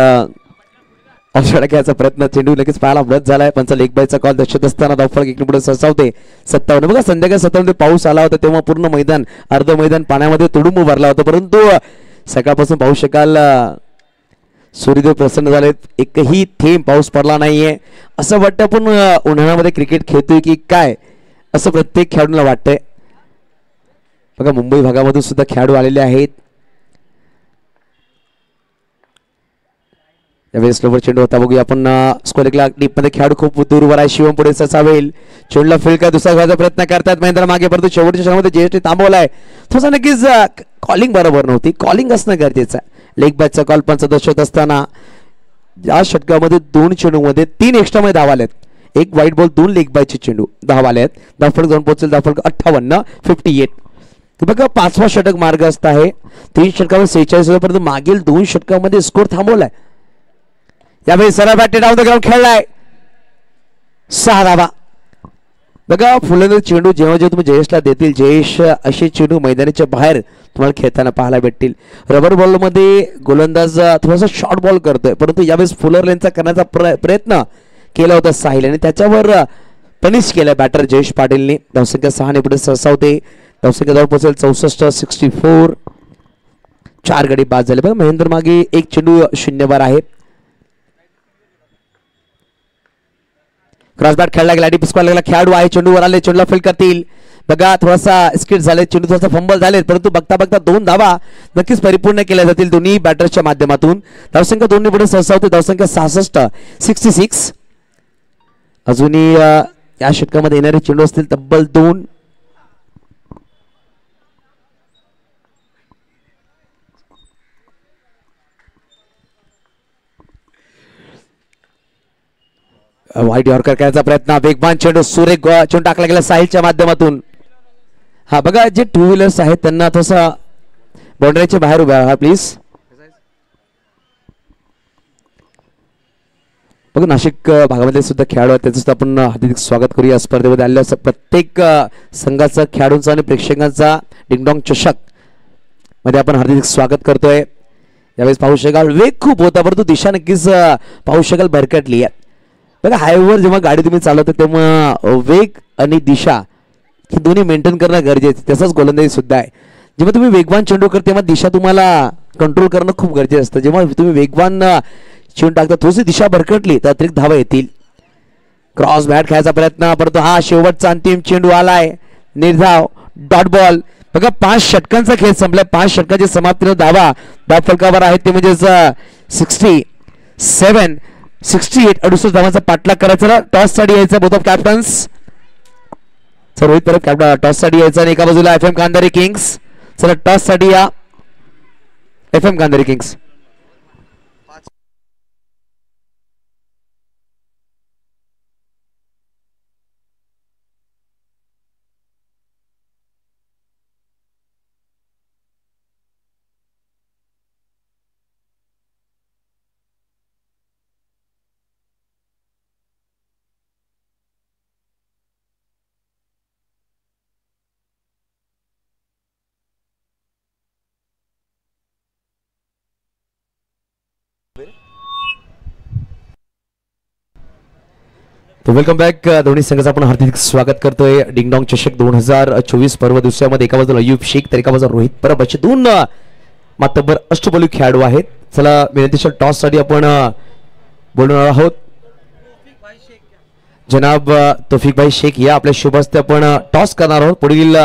ऑफसाइड घ्यायचा प्रयत्न चेंडू लगेच पाहायला ब्लड झालाय. पंच लेग बायचा कॉल दर्शत असताना धावफलक इकडे पुढे सरसावते. 57. बघा संध्याकाळी 57 पाऊस आला होता तेव्हा पूर्ण मैदान अर्ध मैदान पाण्यामध्ये तुडुंब भरला होता, परंतु सकाळपासून पाहू शकाल सूर्यदेव प्रसन्न झालेत. एकही थेंब पाऊस पडला नाहीये. असं वाटतं आपण उन्हाळ्यामध्ये क्रिकेट खेळतोय की काय असं प्रत्येक खेळाडूला वाटतंय. बघा मुंबई भागामधून सुद्धा खेळाडू आलेले आहेत. यावेळी स्लोवर चेंडू होता. बघूया आपण स्कोरिंगला डीप मध्ये खेळाडू खूप दूरवर आहे. शिवम पुढे ससावेल. चेंडूला फील्ड काय दुसरा घ्यायचा प्रयत्न करतात महेंद्र मागे, परंतु शेवटच्या क्षणामध्ये JST थांबवलाय. थोडासा नक्कीच कॉलिंग बरोबर नव्हती. कॉलिंग असणं गरजेचं आहे. लेग बॅचचा कॉल पंच दर्शवत असताना या षटकामध्ये 2 चेंडूमध्ये 3 एक्स्ट्रा मध्ये धावा आलेत. 1 व्हाईट बॉल 2 लेग बॅचचे चेंडू धावा आले आहेत. धावफलक जाऊन पोहोचेल. धावफलक 58. बघा 5वा षटक मार्ग असत आहे. 3 षटकामध्ये 46 परंतु मागील 2 षटकामध्ये स्कोर थांबवलाय. यावेळी सरळ बॅट डाऊन द ग्राउंड खेळलाय. 6 धावा. बघा फुलंदाज चेंडू जेव्हा जेव्हा तुम्ही जयेशला देतील, जयेश असे चेंडू मैदानाच्या बाहेर तुम्हाला खेळताना पाहायला भेटतील. रबर बॉल मध्ये गोलंदाज थोडासा शॉर्ट बॉल करतोय, परंतु यावेळेस फुलर लेनचा करण्याचा प्रयत्न केला होता साहिल आणि त्याच्यावर पनिश केलं बॅटर जयेश पाटीलने. धावसंख्या 6 ने पुढे सरसावते. धावसंख्या जवळ पोहोचेल 64. 4 गडी बाद झाले. बघा महेंद्र मागे 1 चेंडू 0 आहे. क्रॉस बॅट खेळला गेला. डीप स्क्वेअर लागला. खेळाडू आहे चेंडूवर आले. चेंडूला फील्ड करतील. बघा थोडासा स्किट झाले. चेंडू थोडासा फंबल झाले, परंतु बघता बघता 2 धावा नक्कीच परिपूर्ण केल्या जातील दोन्ही बॅटर्सच्या माध्यमातून. धावसंख्या 2 ने पुढे सरसावते. धावसंख्या 66. अजूनही या षटकामध्ये येणारे चेंडू असतील तब्बल 2. व्हाईट यॉर्कर करायचा प्रयत्न. वेगवान चेंडू सुरेख चेंडू टाकला गेला साहिलच्या माध्यमातून. हा बघा जे 2 व्हीलर्स आहेत त्यांना थोडासा बाउंड्रीच्या बाहेर उभा राहा प्लीज. बघा नाशिक भागामध्ये सुद्धा खेळाडू आहेत, त्याचं सुद्धा आपण हार्दिक स्वागत करूया स्पर्धेमध्ये आलेल्या असं प्रत्येक संघाचा खेळाडूंचा आणि प्रेक्षकांचा डिंगडॉंग चषक मध्ये आपण हार्दिक स्वागत करतोय. यावेळेस पाहू शकाल वेग खूप होता, परंतु दिशा नक्कीच पाहू शकाल भरकटली आहे. बघा हायवेवर जेव्हा गाडी तुम्ही चालवता तेव्हा वेग आणि दिशा ही दोन्ही मेंटेन करणं गरजेचं. तसंच गोलंदाजी सुद्धा आहे. जेव्हा तुम्ही वेगवान चेंडू करता तेव्हा दिशा तुम्हाला कंट्रोल करणं खूप गरजेचं असतं. जेव्हा तुम्ही वेगवान चेंडू टाकता थोडीशी दिशा भरकटली तर अतिरिक्त धावा येतील. क्रॉस बॅट खेळायचा प्रयत्न, परंतु हा शेवटचा अंतिम चेंडू आलाय. निर्धाव डॉट बॉल. बघा 5 षटकांचा खेळ संपलाय. 5 षटकाची समाप्तीनं धावा डॉट फलकावर आहेत ते म्हणजेच 67 68 68 धावांचा पाठलाग करायचा. टॉस साठी यायचा बोथ ऑफ कॅप्टन्स. रोहित परत टॉस साठी यायचा आणि एका बाजूला FM गांधारी किंग्स. चला टॉस साठी या FM गांधारी किंग्स. तो वेलकम बॅक. दोन्ही संघाचं आपण हार्दिक स्वागत करतोय. डिंगडॉंग चषक 2024 पर्व दुसऱ्यामध्ये एका बाजूला अय्यूब शेख तर एका बाजूला रोहित परब असे दोन मातब्बर अष्टबली खेळाडू आहेत. चला विनंतीच्या टॉस साठी आपण बोलणार आहोत. जनाब तौफिक भाई शेख या आपल्या शुभ हस्ते आपण टॉस करणार आहोत पुढील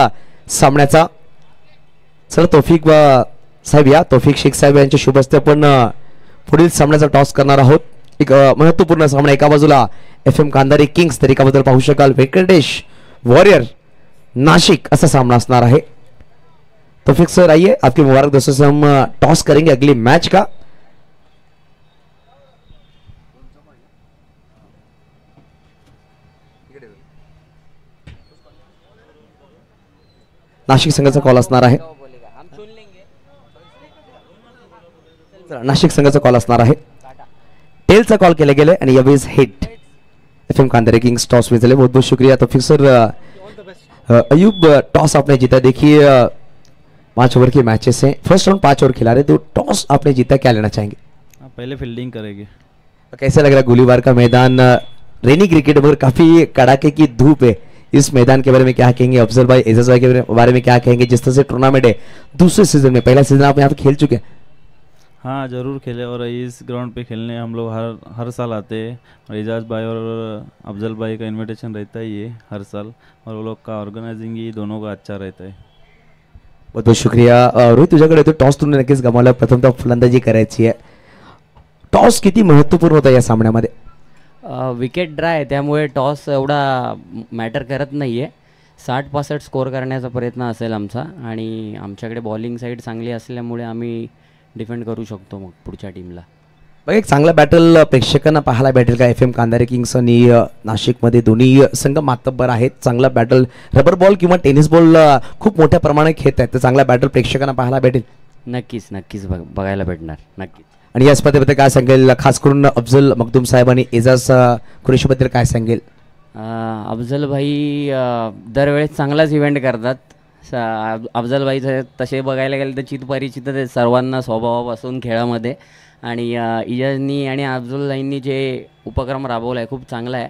सामन्याचा. चला तौफिक साहेब या तौफिक शेख साहेब यांच्या शुभ हस्ते आपण पुढील सामन्याचा टॉस करणार आहोत. एक महत्वपूर्ण सामना. एका बाजूला FM गांधारी किंग्स तर एका बाजूला पाहू शकाल वेंकटेश वॉरियर नाशिक असा सामना असणार आहे. तौफिक सर आइए आपकी मुबारक दोस्तों से हम टॉस करेंगे अगली मैच का. नाशिक संघाचा कॉल असणार आहे. नाशिक संघाचा कॉल असणार आहे. टेलचा कॉल केले गेले आणि यावेळेस hit FM Gandhari Kings toss में चले. बहुत बहुत शुक्रिया तौफिक सर. अयूब टॉस आपने जीता. देखिए 5 ओवर की मैचेस हैं. फर्स्ट राउंड 5 ओवर खिला रहे तो टॉस आपने जीता, क्या लेना चाहेंगे? पहले फील्डिंग करेंगे. कैसा लग रहा है गोलीबार का मैदान? रेनी क्रिकेट मगर काफी कड़ाके की धूप है. इस मैदान के बारे में क्या कहेंगे? अफजल भाई एजाज भाई के बारे में क्या कहेंगे? जिस तरह से टूर्नामेंट है दूसरे सीजन में, पहला सीजन आप यहाँ पे खेल चुके हैं. हाँ जरूर खेले और इस ग्राउंड पे खेलने हम लोग हर साल आते हैं. और एजाज भाई और अफजल भाई का इनविटेशन रहता ही है हर साल और वो लोग का ऑर्गेनाइजिंग ही दोनों का अच्छा रहता है. बहुत बहुत शुक्रिया. रोहित तुझ्याकडे तो टॉस तुम्ही नक्कीच गमावला. प्रथमतः फलंदाजी करायची आहे. टॉस किती महत्त्वपूर्ण होता या सामन्यामध्ये? विकेट ड्राय आहे त्यामुळे टॉस एवढा मॅटर करत नाही आहे. 60-65 स्कोअर करण्याचा प्रयत्न असेल आमचा आणि आमच्याकडे बॉलिंग साईड चांगली असल्यामुळे आम्ही डिफेंड करू शकतो मग पुढच्या टीमला. एक चांगला बॅटल प्रेक्षकांना पाहायला भेटेल का? FM गांधारी किंग्स आणि नाशिकमध्ये दोन्ही संघ मातब्बर आहेत. चांगला बॅटल रबर बॉल किंवा टेनिस बॉल खूप मोठ्या प्रमाणात खेळत आहेत. तर चांगला बॅटल प्रेक्षकांना पाहायला भेटेल. नक्कीच नक्कीच बघायला भेटणार नक्कीच. आणि या स्पर्धेबद्दल काय सांगेल? खास करून अफजल मखदूम साहेब आणि एजाज कुरेशीबद्दल काय सांगेल? अफजल भाई दरवेळेस चांगलाच इव्हेंट करतात. अफजल भाई तसे बघायला गेले तर चितपरिचित आहेत सर्वांना स्वभावापासून खेळामध्ये. आणि इजाजनी आणि अफजल भाईंनी जे उपक्रम राबवला आहे खूप चांगला आहे.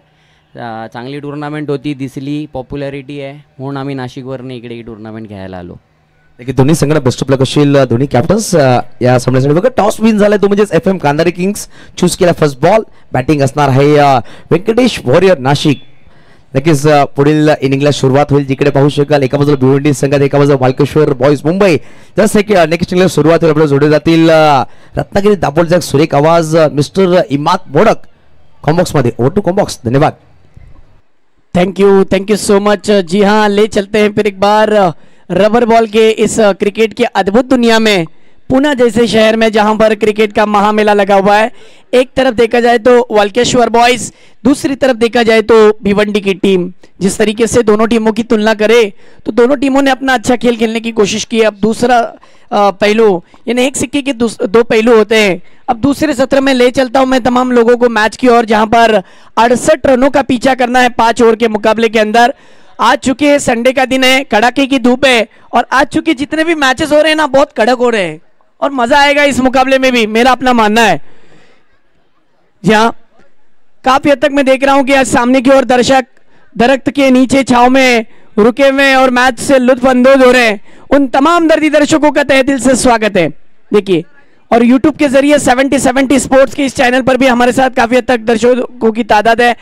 चांगली टुर्नामेंट होती, दिसली, पॉप्युलॅरिटी आहे म्हणून आम्ही नाशिकवरनं इकडे ही टुर्नामेंट घ्यायला आलो. दोन्ही संघांना बेस्ट ऑफ लक असेल. दोन्ही कॅप्टन्स या सामन्यासाठी बघा टॉस विन झालाय तो म्हणजेच FM गांधारी किंग्स चूज केला फर्स्ट बॉल. बॅटिंग असणार आहे व्यंकटेश वॉरियर नाशिक. नक्कीच पुढील इनिंगला सुरुवात होईल. जिकडे पाहू शकाल एका बाजूला भिवंडी संघात, एका बाजूला वालकेश्वर बॉयज मुंबई. जसं की नेक्स्ट इनिंगला सुरुवात होईल आपल्याला जोडले जातील रत्नागिरी दापोलचा सुरेख आवाज मिस्टर इमाद मोडक कॉम्बॉक्स मध्ये. Over to combox. धन्यवाद. Thank you so much. जी हाँ, ले चलते हैं फिर एक बार रबर बॉल के इस क्रिकेट की अद्भुत दुनिया में, पुणे जैसे शहर में जहां पर क्रिकेट का महामेला लगा हुआ है. एक तरफ देखा जाए तो वालकेश्वर बॉयज, दूसरी तरफ देखा जाए तो भिवंडी की टीम. जिस तरीके से दोनों टीमों की तुलना करें तो दोनों टीमों ने अपना अच्छा खेल खेलने की कोशिश की. अब दूसरा पहलू, यानी एक सिक्के के दो पहलू होते हैं. अब दूसरे सत्र में ले चलता हूं मैं तमाम लोगों को मैच की ओर, जहां पर 68 रनों का पीछा करना है 5 ओवर के मुकाबले के अंदर. आज चूंकि संडे का दिन है, कड़ाके की धूप है और आज चूंकि जितने भी मैचेस हो रहे हैं ना बहुत कड़क हो रहे हैं और मजा आएगा इस मुकाबले में भी, मेरा अपना मानना है. जहां काफी हद तक मैं देख रहा हूं कि आज सामने की ओर दर्शक दरख्त के नीचे छाव में रुके हुए और मैच से लुत्फ अंदोज हो रहे हैं. उन तमाम दर्दी दर्शकों का तहे दिल से स्वागत है. देखिए, और YouTube के जरिए 70 स्पोर्ट्स के इस चैनल पर भी हमारे साथ काफी हद तक दर्शकों की तादाद है,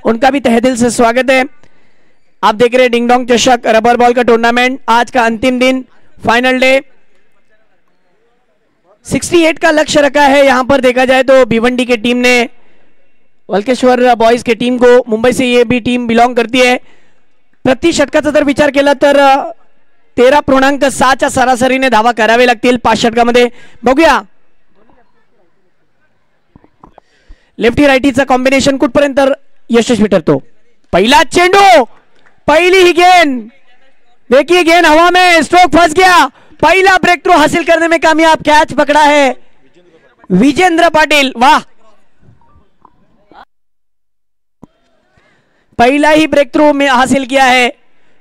उनका भी तहे दिल से स्वागत है. आप देख रहे हैं डिंग डोंग चषक रबर बॉल का टूर्नामेंट, आज का अंतिम दिन, फाइनल डे। 68 का लक्ष्य रखा है। यहां पर देखा जाए तो भिवंडी की टीम ने वल्केश्वर बॉयज की टीम को, मुंबई से ये भी टीम बिलॉंग करती है, प्रति षटकाचा जर विचार केला तर 13.6च्या सरासरीने धावा करावे लागतील 5 षटकामध्ये. बघूया लेफ्टी रायटीचा कॉम्बिनेशन कुठपर्यंत यशस्वी ठरतो. पहिला चेंडू, पहली ही गेंद, देखिए गेंद हवा में, स्ट्रोक फंस गया. पहला ब्रेक थ्रू हासिल करने में कामयाब, कैच पकड़ा है विजेंद्र पाटिल. वाह, पहला ही ब्रेक थ्रू में हासिल किया है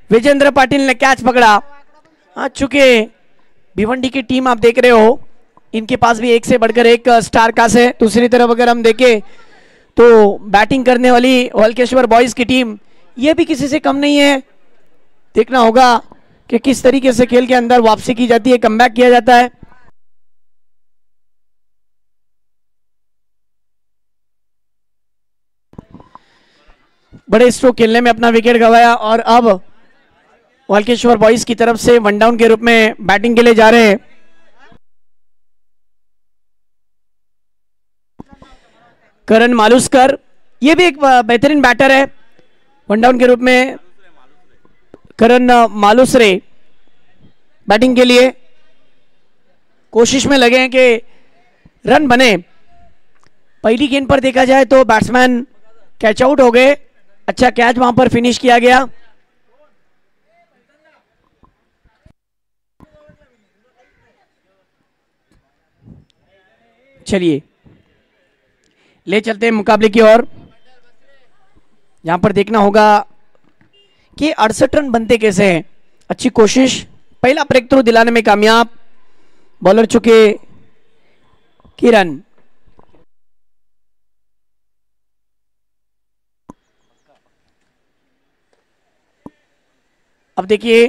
विजेंद्र पाटिल ने, कैच पकड़ा. आ चुके भिवंडी की टीम आप देख रहे हो, इनके पास भी एक से बढ़कर एक स्टार कास्ट है. दूसरी तरफ अगर हम देखें तो बैटिंग करने वाली वल्केश्वर बॉयज की टीम ये भी किसी से कम नहीं है. देखना होगा कि किस तरीके से खेल के अंदर वापसी की जाती है, कमबैक किया जाता है. बड़े स्ट्रोक खेलने में अपना विकेट गंवाया और अब वल्केश्वर बॉयज की तरफ से वन डाउन के रूप में बैटिंग के लिए जा रहे हैं. करण मालुसकर, ये भी एक बेहतरीन बैटर है. वन डाउन के रूप में करण मालुसरे बैटिंग के लिए कोशिश में लगे हैं कि रन बने. पहली गेंद पर देखा जाए तो बैट्समैन कैच आउट हो गए. अच्छा कैच वहां पर फिनिश किया गया. चलिए ले चलते हैं मुकाबले की ओर. यहां पर देखना होगा कि 68 रन बनते कैसे हैं. अच्छी कोशिश, पहला ब्रेक थ्रू दिलाने में कामयाब बॉलर चुके किरण. अब देखिए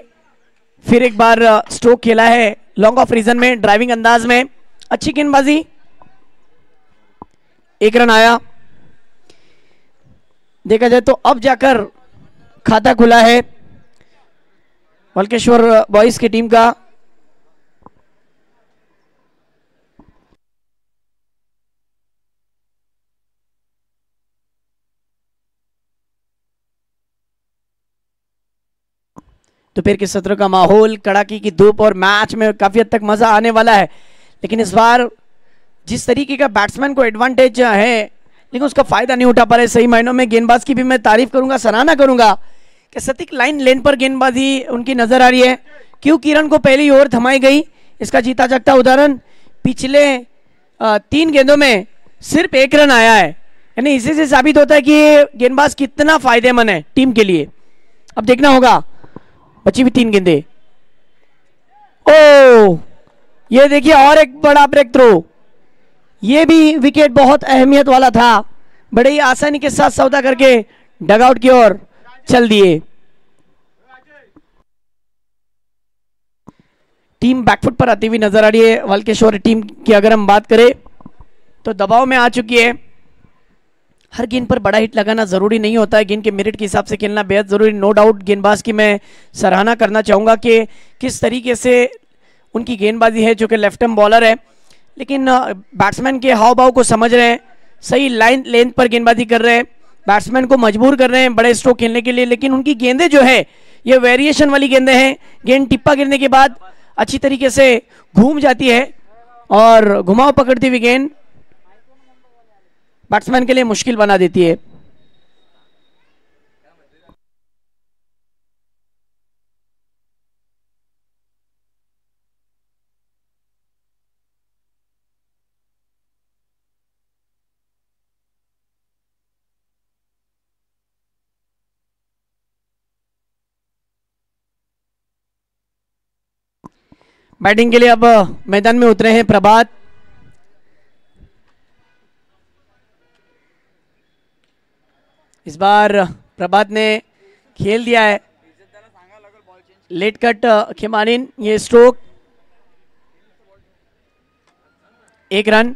फिर एक बार स्ट्रोक खेला है लॉन्ग ऑफ रीजन में, ड्राइविंग अंदाज में, अच्छी गेंदबाजी, एक रन आया. देखा जाए तो अब जाकर खाता खुला है वल्केश्वर बॉयज की टीम का. दोपहर के सत्र का माहौल, कड़ाके की धूप और मैच में काफी हद तक मजा आने वाला है. लेकिन इस बार जिस तरीके का बैट्समैन को एडवांटेज है लेकिन उसका फायदा नहीं उठा पा रहे. सही मायनों में गेंदबाज की भी मैं तारीफ करूंगा, सराहना करूंगा कि सटीक लाइन लेन पर गेंदबाजी उनकी नजर आ रही है. क्यों किरण को पहली ओवर थमाई गई, इसका जीता जागता उदाहरण पिछले 3 गेंदों में सिर्फ 1 रन आया है. यानी इसी से साबित होता है कि गेंदबाज कितना फायदेमंद है टीम के लिए. अब देखना होगा, बची हुई 3 गेंदें. ओ ये देखिए और एक बड़ा ब्रेक थ्रू, ये भी विकेट बहुत अहमियत वाला था. बड़े ही आसानी के साथ सौदा करके डगआउट की ओर चल दिए. टीम बैकफुट पर आती हुई नजर आ रही है. वल्केश्वर टीम की अगर हम बात करें तो दबाव में आ चुकी है. हर गेंद पर बड़ा हिट लगाना जरूरी नहीं होता है, गेंद के मेरिट के हिसाब से खेलना बेहद जरूरी. नो डाउट गेंदबाज की मैं सराहना करना चाहूंगा कि किस तरीके से उनकी गेंदबाजी है, जो कि लेफ्ट आर्म बॉलर है, लेकिन बैट्समैन के हाव भाव को समझ रहे हैं, सही लाइन लेंथ पर गेंदबाजी कर रहे हैं, बैट्समैन को मजबूर कर रहे हैं बड़े स्ट्रोक खेलने के लिए. लेकिन उनकी गेंदें जो है ये वेरिएशन वाली गेंदें हैं. गेंद टिप्पा गिरने के बाद अच्छी तरीके से घूम जाती है और घुमाव पकड़ती हुई गेंद बैट्समैन के लिए मुश्किल बना देती है. बैटिंग के लिए अब मैदान में उतरे हैं प्रभात. इस बार प्रभात ने खेल दिया है लेट कट खिमानिन, ये स्ट्रोक, 1 रन.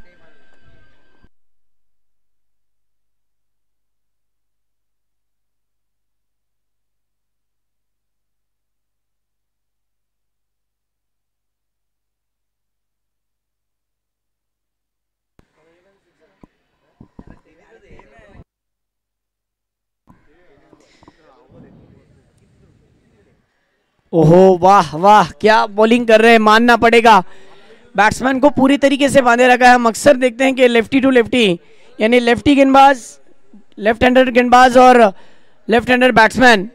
ओहो वाह वाह, क्या बॉलिंग कर रहे हैं, मानना पड़ेगा। बैट्समैन को पूरी तरीके से बांधे रखा है। हम अक्सर देखते हैं कि लेफ्टी टू लेफ्टी, यानी लेफ्टी गेंदबाज, लेफ्ट हैंडर गेंदबाज और लेफ्ट हैंडर बैट्समैन,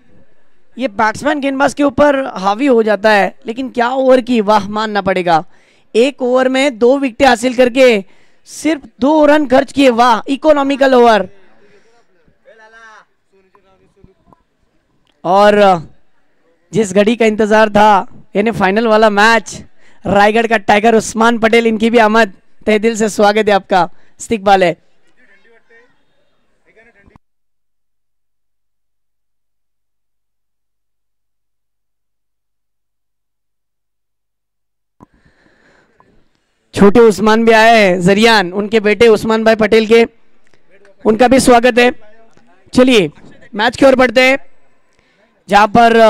ये बैट्समैन गेंदबाज के ऊपर हावी हो जाता है। लेकिन क्या ओवर की, वाह मानना पड़ेगा। एक ओवर में 2 विकेटें हासिल करके सिर्फ 2 रन खर्च किए, वाह इकोनॉमिकल ओवर। और जिस घड़ी का इंतजार था, यानी फाइनल वाला मैच, रायगढ़ का टाइगर उस्मान पटेल, इनकी भी आमद, तहे दिल से स्वागत है आपका, इस्तकबाल है। छोटे उस्मान भी आए हैं, जरियान, उनके बेटे उस्मान भाई पटेल के, उनका भी स्वागत है। चलिए मैच की ओर बढ़ते हैं, जहां पर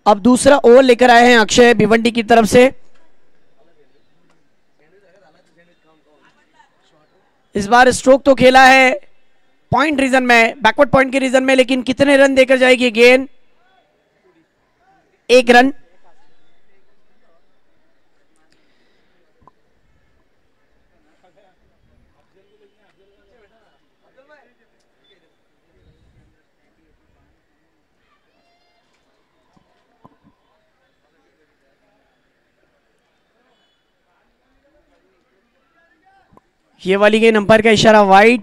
अब दूसरा ओवर लेकर आए हैं अक्षय भिवंडी की तरफ से। इस बार स्ट्रोक तो खेला है पॉइंट रीजन में, बैकवर्ड पॉइंट के रीजन में, लेकिन कितने रन देकर जाएगी गेंद? 1 रन। ये वाली गेंद अंपायर का इशारा वाइड।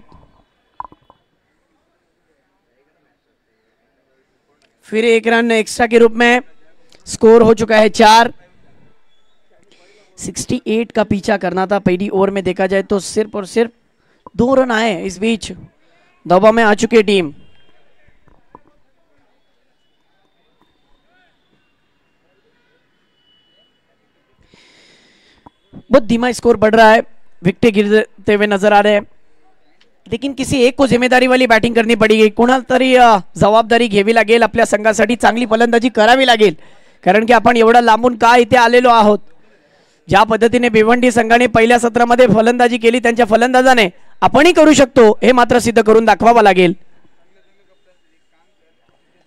फिर 1 रन एक्स्ट्रा के रूप में, स्कोर हो चुका है 4। 68 का पीछा करना था पहली ओवर में, देखा जाए तो सिर्फ और सिर्फ 2 रन आए। इस बीच दबाव में आ चुकी टीम। बहुत धीमा स्कोर बढ़ रहा है, विकेट गिरते हुए नजर आ रहे हैं, लेकिन किसी एक को जिम्मेदारी वाली बॅटिंग करनी पडेगी। कोणाला तरी जबाबदारी घ्यावी लागेल, आपल्या संघासाठी चांगली फलंदाजी करावी लागेल, कारण की आपण एवढा लांबून का इथे आलेलो आहोत। ज्या पद्धतीने भिवंडी संघाने पहिल्या सत्रामध्ये फलंदाजी केली, त्यांच्या फलंदाजाने आपणही करू शकतो हे मात्र सिद्ध करून दाखवावा लागेल।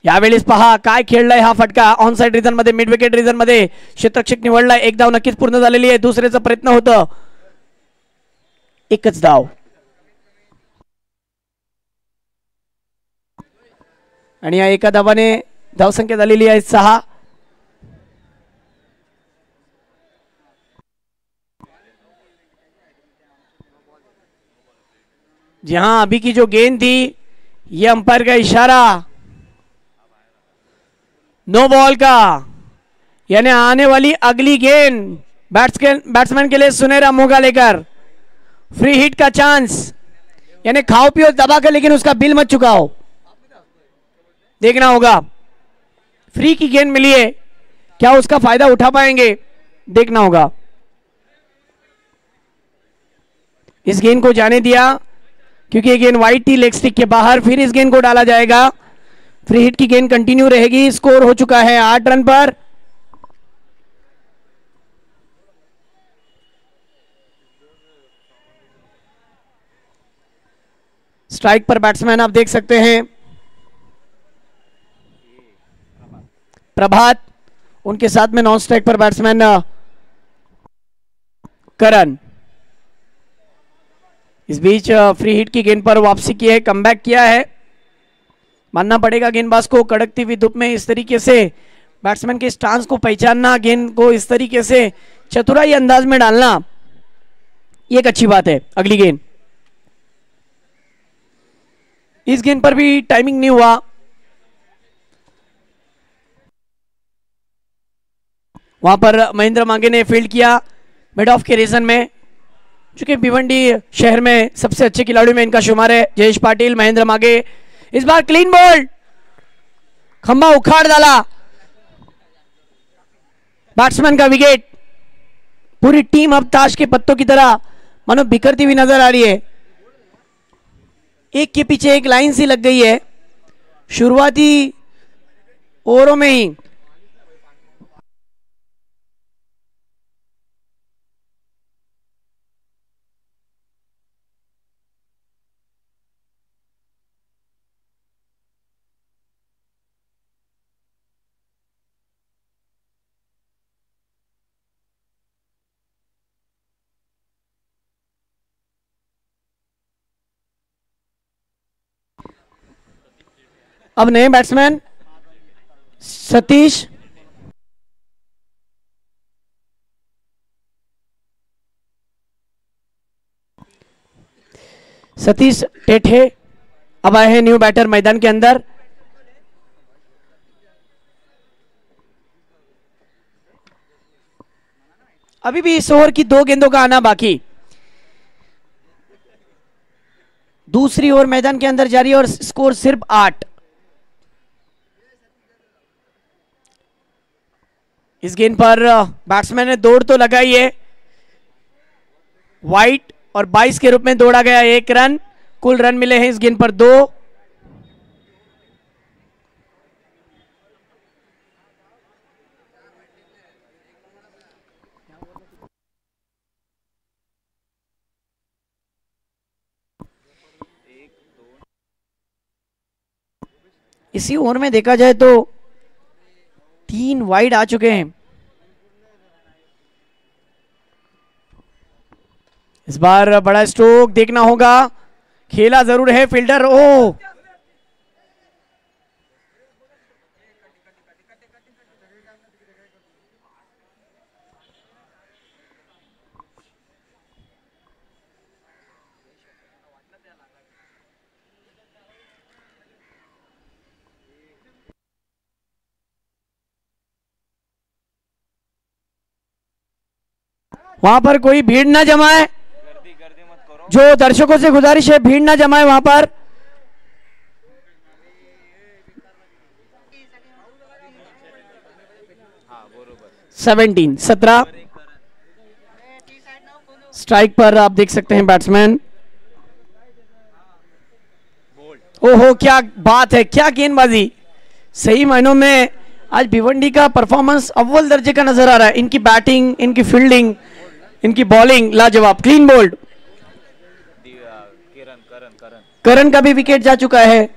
यावेळेस पहा काय खेळलाय हा फटका, ऑन साइड रिजन मध्ये, मिड विकेट रिजन मध्ये क्षेत्ररक्षक निवडलाय। 1 धाव नक्कीच पूर्ण झालेली आहे, दुसऱ्याचा प्रयत्न होतं, एकच धाव। आणि या एका धावाने धावसंख्या झालेली आहे 6। जी हां, अभी की जो गेंद थी, ये अंपायर का इशारा नो बॉल का, यानी आने वाली अगली गेंद बैट्समैन के लिए सुनहरा मौका लेकर फ्री हिट का चांस, यानी खाओ पियो दबा कर, लेकिन उसका बिल मत चुकाओ, देखना होगा। फ्री की गेंद मिली है, क्या उसका फायदा उठा पाएंगे, देखना होगा। इस गेंद को जाने दिया क्योंकि ये गेंद वाइड थी, लेग स्टिक के बाहर। फिर इस गेंद को डाला जाएगा, फ्री हिट की गेंद कंटिन्यू रहेगी। स्कोर हो चुका है 8 रन पर। स्ट्राइक पर बैट्समैन आप देख सकते हैं प्रभात, उनके साथ में नॉन स्ट्राइक पर बैट्समैन करण। इस बीच फ्री हिट की गेंद पर वापसी की है, कमबैक किया है। मानना पड़ेगा गेंदबाज को, कड़कती हुई धूप में इस तरीके से बैट्समैन के स्टांस को पहचानना, गेंद को इस तरीके से चतुराई अंदाज में डालना, ये एक अच्छी बात है। अगली गेंद, इस गेंद पर भी टाइमिंग नहीं हुआ, वहां पर महेंद्र मांगे ने फील्ड किया मिड ऑफ के रीजन में, चूंकि भिवंडी शहर में सबसे अच्छे खिलाड़ियों में इनका शुमार है। जयेश पाटिल, महेंद्र मांगे, इस बार क्लीन बॉल्ड, खंबा उखाड़ डाला, बैट्समैन का विकेट। पूरी टीम अब ताश के पत्तों की तरह मानो बिखरती हुई नजर आ रही है, एक के पीछे एक लाइन सी लग गई है शुरुआती ओवरों में ही। अब नए बैट्समैन सतीश, सतीश टेठे अब आए हैं न्यू बैटर मैदान के अंदर। अभी भी इस ओवर की 2 गेंदों का आना बाकी। दूसरी ओवर मैदान के अंदर जारी और स्कोर सिर्फ 8। इस गेंद पर बैट्समैन ने दौड़ तो लगाई है, वाइट और 22 के रूप में दौड़ा गया 1 रन। कुल रन मिले हैं इस गेंद पर 2। इसी ओवर में देखा जाए तो 3 वाइड आ चुके हैं। इस बार बड़ा स्ट्रोक देखना होगा, खेला जरूर है फील्डर। ओ वहां पर कोई भीड़ ना जमाए, जो दर्शकों से गुजारिश है भीड़ ना जमाए वहां पर। सेवेंटीन 17 स्ट्राइक पर आप देख सकते हैं बैट्समैन। ओहो क्या बात है, क्या गेंदबाजी। सही मायनों में आज भिवंडी का परफॉर्मेंस अव्वल दर्जे का नजर आ रहा है। इनकी बैटिंग, इनकी फील्डिंग, इनकी बॉलिंग लाजवाब। Clean bowled. करण का भी विकेट जा चुका है।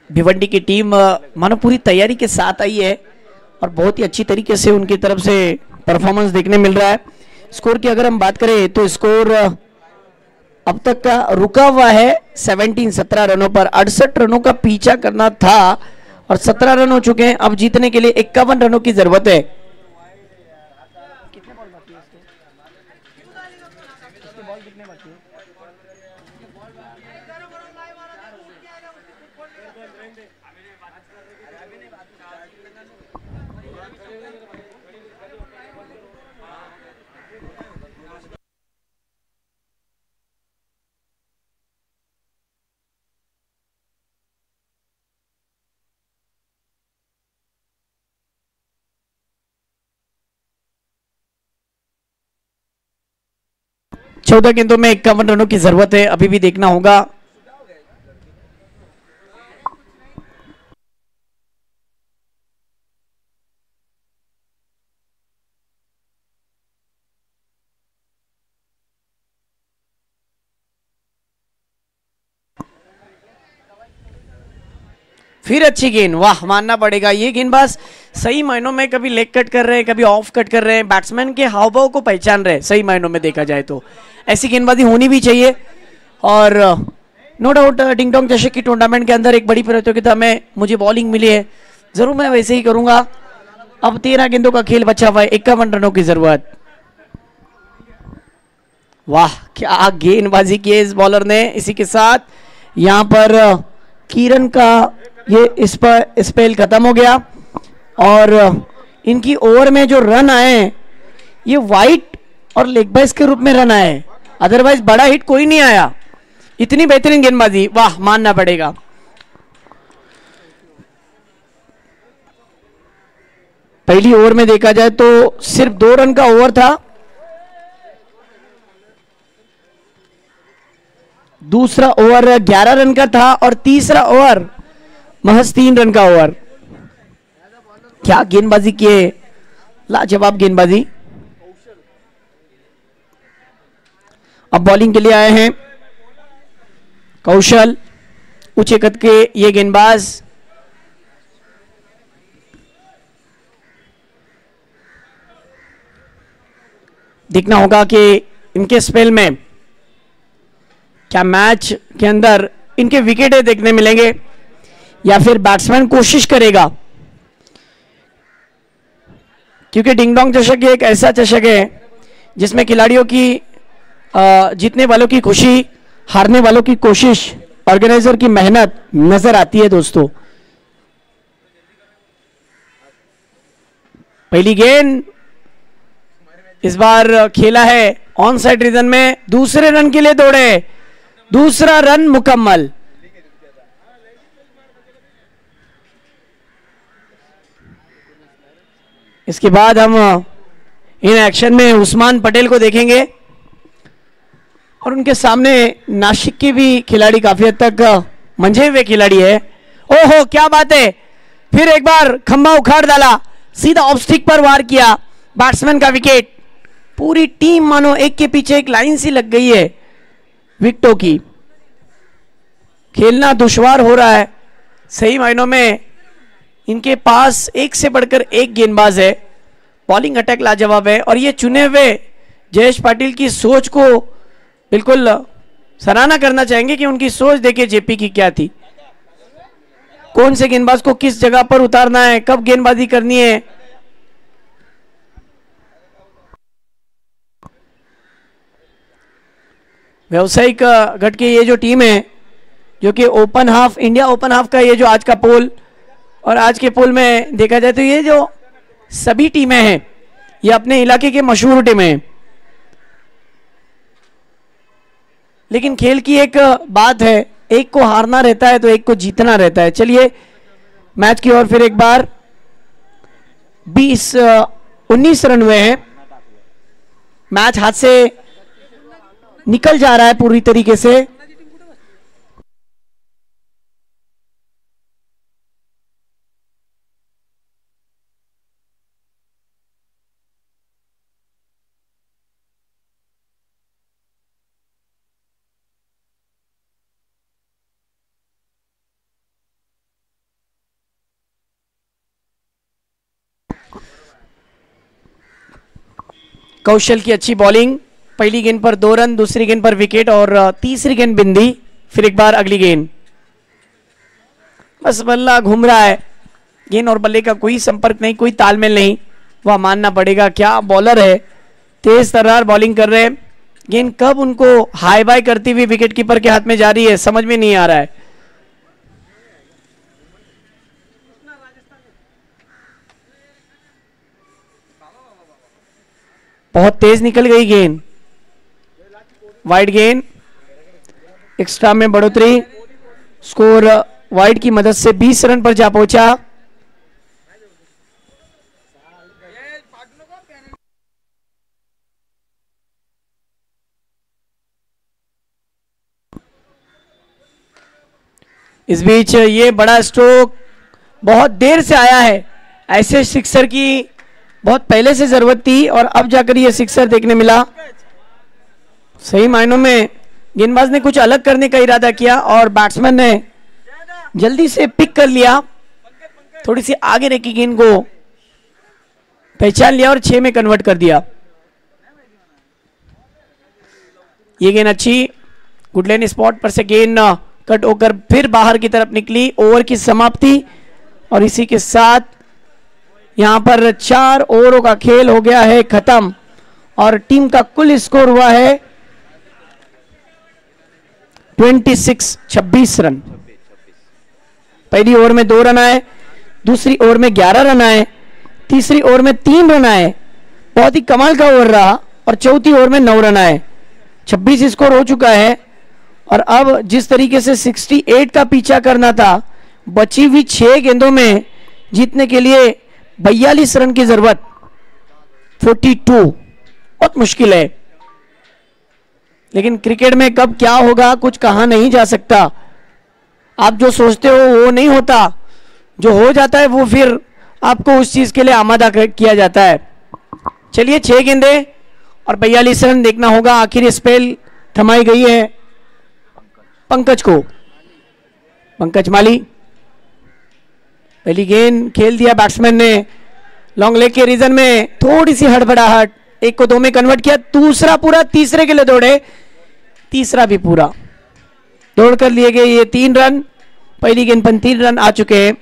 भिवंडी की टीम मानो पूरी तैयारी के साथ आई है और बहुत ही अच्छी तरीके से उनकी तरफ से परफॉर्मेंस देखने मिल रहा है। स्कोर की अगर हम बात करें तो स्कोर अब तक का रुका हुआ है 17 रनों पर। 68 रनों का पीछा करना था और 17 रन हो चुके हैं। अब जीतने के लिए 51 रनों की जरूरत है। चौदह गेंदों में 51 रनों की जरूरत है। अभी भी देखना होगा। फिर अच्छी गेंद, वाह मानना पड़ेगा। ये गेंदबाज सही मायनों में कभी लेग कट कर रहे हैं, कभी ऑफ कट कर रहे हैं, बैट्समैन के हाव भाव को पहचान रहे हैं। सही मायनों में देखा जाए तो ऐसी गेंदबाजी होनी भी चाहिए। और नो डाउट डिंग डोंग चषक की टूर्नामेंट के अंदर एक बड़ी प्रतियोगिता में मुझे बॉलिंग मिली है, जरूर मैं वैसे ही करूंगा। अब 13 गेंदों का खेल बचा हुआ है, 51 रनों की जरूरत। वाह क्या गेंदबाजी की है इस बॉलर ने। इसी के साथ यहां पर किरण का ये इस पर स्पेल खत्म हो गया और इनकी ओवर में जो रन आए ये वाइट और लेग बाइस के रूप में रन आए, अदरवाइज बड़ा हिट कोई नहीं आया। इतनी बेहतरीन गेंदबाजी, वाह मानना पड़ेगा। पहली ओवर में देखा जाए तो सिर्फ 2 रन का ओवर था, दूसरा ओवर 11 रन का था और तीसरा ओवर महज 3 रन का ओवर। क्या गेंदबाजी की है, लाजवाब गेंदबाजी। अब बॉलिंग के लिए आए हैं कौशल, ऊंचे कद के ये गेंदबाज। देखना होगा कि इनके स्पेल में क्या मैच के अंदर इनके विकेटें देखने मिलेंगे या फिर बैट्समैन कोशिश करेगा, क्योंकि डिंग डोंग चषक एक ऐसा चषक है जिसमें खिलाड़ियों की जीतने वालों की खुशी, हारने वालों की कोशिश, ऑर्गेनाइजर की मेहनत नजर आती है दोस्तों। पहली गेंद इस बार खेला है ऑन साइड रीजन में, दूसरे रन के लिए दौड़े, दूसरा रन मुकम्मल। इसके बाद हम इन एक्शन में उस्मान पटेल को देखेंगे और उनके सामने नासिक के भी खिलाड़ी काफी हद तक मंझे हुए खिलाड़ी है। ओहो क्या बात है, फिर एक बार खंबा उखाड़ डाला, सीधा ऑफ स्टिक पर वार किया, बैट्समैन का विकेट। पूरी टीम मानो एक के पीछे एक लाइन सी लग गई है विकेटों की। खेलना दुश्वार हो रहा है, सही मायनों में इनके पास एक से बढ़कर एक गेंदबाज है, बॉलिंग अटैक लाजवाब है और ये चुने हुए जयेश पाटिल की सोच को बिल्कुल सराहना करना चाहेंगे कि उनकी सोच देखिए जेपी की क्या थी, कौन से गेंदबाज को किस जगह पर उतारना है, कब गेंदबाजी करनी है। व्यावसायिक गट की ये जो टीम है जो कि open half, India open half का ये जो आज का पोल, और आज के पोल में देखा जाए तो ये जो सभी टीमें हैं ये अपने इलाके के मशहूर टीमें हैं। लेकिन खेल की एक बात है, एक को हारना रहता है तो एक को जीतना रहता है। चलिए मैच की ओर फिर एक बार 19 रन हुए हैं, मैच हाथ से निकल जा रहा है पूरी तरीके से। कौशल की अच्छी बॉलिंग, पहली गेंद पर 2 रन, दूसरी गेंद पर विकेट और तीसरी गेंद बिंदी। फिर एक बार अगली गेंद, बस बल्ला घूम रहा है, गेंद और बल्ले का कोई संपर्क नहीं, कोई तालमेल नहीं, वह मानना पड़ेगा। क्या बॉलर है, तेज तर्रार बॉलिंग कर रहे हैं, गेंद कब उनको हाई बाय करती हुई विकेट कीपर के हाथ में जा रही है समझ में नहीं आ रहा है। बहुत तेज निकल गई गेंद, वाइड गेंद, एक्स्ट्रा में बढ़ोतरी, स्कोर वाइड की मदद से 20 रन पर जा पहुंचा। इस बीच ये बड़ा स्ट्रोक बहुत देर से आया है, ऐसे सिक्सर की बहुत पहले से जरूरत थी और अब जाकर ये सिक्सर देखने मिला। सही मायनों में गेंदबाज ने कुछ अलग करने का इरादा किया और बैट्समैन ने जल्दी से पिक कर लिया, थोड़ी सी आगे रखी गेंद को पहचान लिया और 6 में कन्वर्ट कर दिया। ये गेंद अच्छी, गुडलैंड स्पॉट पर से गेंद कट होकर फिर बाहर की तरफ निकली। ओवर की समाप्ति और इसी के साथ यहां पर 4 ओवरों का खेल हो गया है खत्म और टीम का कुल स्कोर हुआ है 26 रन। पहली ओवर में 2 रन आए, दूसरी ओवर में 11 रन आए, तीसरी ओवर में 3 रन आए, बहुत ही कमाल का ओवर रहा, और चौथी ओवर में 9 रन आए। 26 स्कोर हो चुका है और अब जिस तरीके से 68 का पीछा करना था, बची हुई 6 गेंदों में जीतने के लिए 42 रन की जरूरत, 42 बहुत मुश्किल है। लेकिन क्रिकेट में कब क्या होगा कुछ कहा नहीं जा सकता। आप जो सोचते हो वो नहीं होता, जो हो जाता है वो फिर आपको उस चीज के लिए आमादा किया जाता है। चलिए 6 गेंदे और 42 रन देखना होगा। आखिर स्पेल थमाई गई है पंकज को, पंकज माली। पहली गेंद खेल दिया बैट्समैन ने लॉन्ग लेग के रीजन में, थोड़ी सी हड़बड़ाहट, 1 को 2 में कन्वर्ट किया, दूसरा पूरा, तीसरे के लिए दौड़े, तीसरा भी पूरा। दौड़कर लिए गए ये 3 रन, पहली गेंद पर 3 रन आ चुके हैं।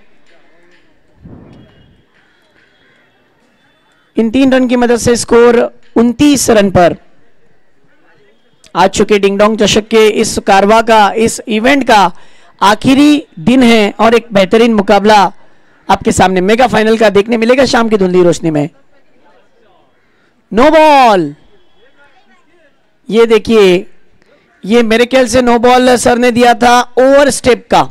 इन 3 रन की मदद से स्कोर 29 रन पर आ चुके। डिंगडोंग चषक के इस कारवा का, इस इवेंट का आखिरी दिन है और एक बेहतरीन मुकाबला आपके सामने मेगा फाइनल का देखने मिलेगा शाम की धुंधली रोशनी में। नो बॉल, ये देखिए, ये मेरे ख्याल से नो बॉल सर ने दिया था ओवर स्टेप का।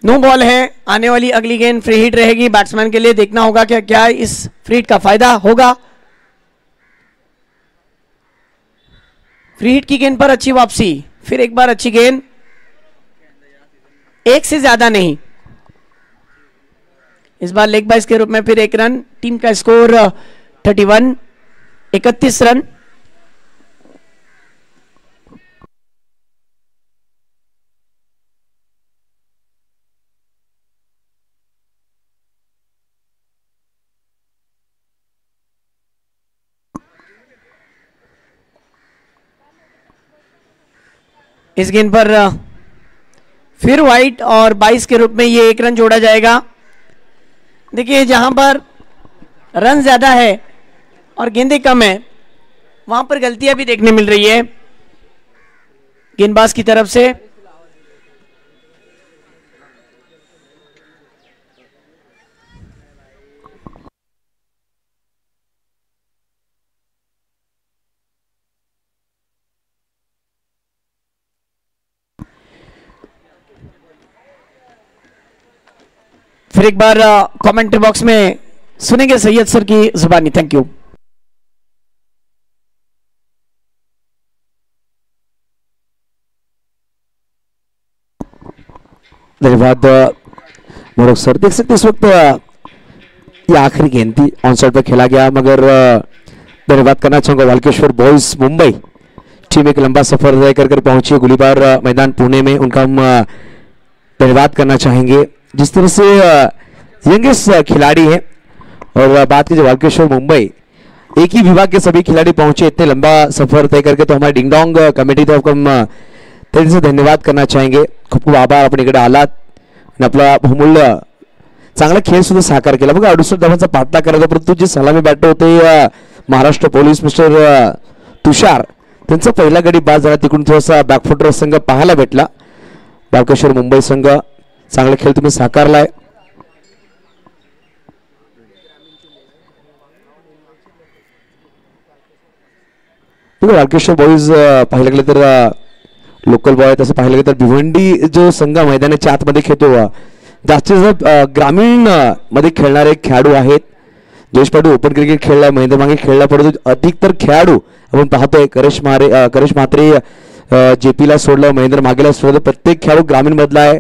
नो बॉल है। आने वाली अगली गेंद फ्री हिट रहेगी बैट्समैन के लिए। देखना होगा क्या क्या इस फ्री हिट का फायदा होगा। फ्री हिट की गेंद पर अच्छी वापसी, फिर एक बार अच्छी गेंद, एक से ज्यादा नहीं। इस बार लेग बाइस के रूप में फिर 1 रन। टीम का स्कोर 31 रन। इस गेंद पर फिर वाइट और 22 के रूप में ये 1 रन जोड़ा जाएगा। देखिए, जहां पर रन ज्यादा है और गेंदें कम है, वहां पर गलतियां भी देखने मिल रही है गेंदबाज की तरफ से। फिर एक बार कमेंट्री बॉक्स में सुनेंगे सैयद सर की जुबानी। Thank you. धन्यवाद मोड़क सर। देख सकते इस वक्त ये आखिरी गेंद थी, ऑन साइड पर खेला गया, मगर धन्यवाद करना चाहूंगा वाल्केश्वर बॉयज मुंबई टीम एक लंबा सफर तय कर पहुंची है गोलीबार मैदान पुणे में। उनका हम धन्यवाद करना चाहेंगे जिस तरह से यंगेस्ट खिलाड़ी है। और बात की जो वाल्केश्वर मुंबई एक ही विभाग के सभी खिलाड़ी पहुंचे इतने लंबा सफर तय करके, तो हमारी डिंगडोंग कमिटी तरफ हम तरी से धन्यवाद करना चाहेंगे। खूप खूप आभार, आपण इकडे आलात आणि आपला बहुमूल्य चांगला खेळ सुद्धा साकार केला। बघा 68 धावांचा पाठला करायचा, परंतु जे सलामी बॅटर होते महाराष्ट्र पोलीस मिस्टर तुषार, त्यांचा पहिला गडी बाद झाला। तिकडून थोडासा बॅकफुटर संघ पाहायला भेटला। वाल्केश्वर मुंबई संघ चांगला खेळ तुम्ही साकारलाय। वाल्केश्वर बॉयज पाहिलं गेलं तर लोकल बॉय, तसं पाहिलं गेलं तर भिवंडी जो संघ मैदानाच्या आतमध्ये खेळतो, जास्तीत जास्त ग्रामीण मध्ये खेळणारे खेळाडू आहेत। जयेश पाटील ओपन क्रिकेट खेळलाय, महेंद्र मागे खेळला, परंतु अधिकतर खेळाडू आपण पाहतोय करेश म्हात्रे जेपीला सोडलं, महेंद्र मागेला सोडलं, प्रत्येक खेळाडू ग्रामीण मधला आहे।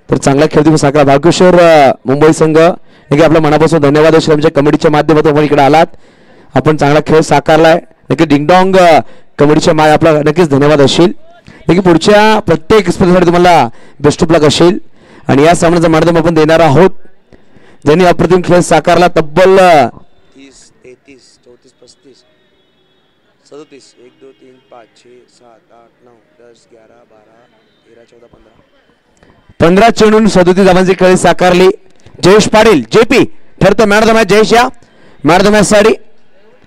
तर चांगला खेळ तुम्ही साकारला। वाल्केश्वर मुंबई संघ नक्की आपल्या मनापासून धन्यवाद असेल। आमच्या कमिटीच्या माध्यमातून आपण इकडे आलात, आपण चांगला खेळ साकारलाय। नक्की डिंगडोंग कमिटीच्या आपला नक्कीच धन्यवाद असेल। नक्की पुढच्या प्रत्येक स्पर्धेसाठी तुम्हाला बेस्ट ऑफ लक असेल। आणि या सामन्याचा माध्यम आपण देणार आहोत ज्यांनी अप्रतिम खेळ साकारला। तब्बल 30, 33, 34, 35, 37, 1, 2, 3, 5, 6, 7, 8, 9, 10, 11, 12, 13, 14, 15 चेंडून 37 धावांची खेळी साकारली। जयेश पाटील जेपी ठरतो man of the match. Jayesh या मॅन ऑफ द मॅच साठी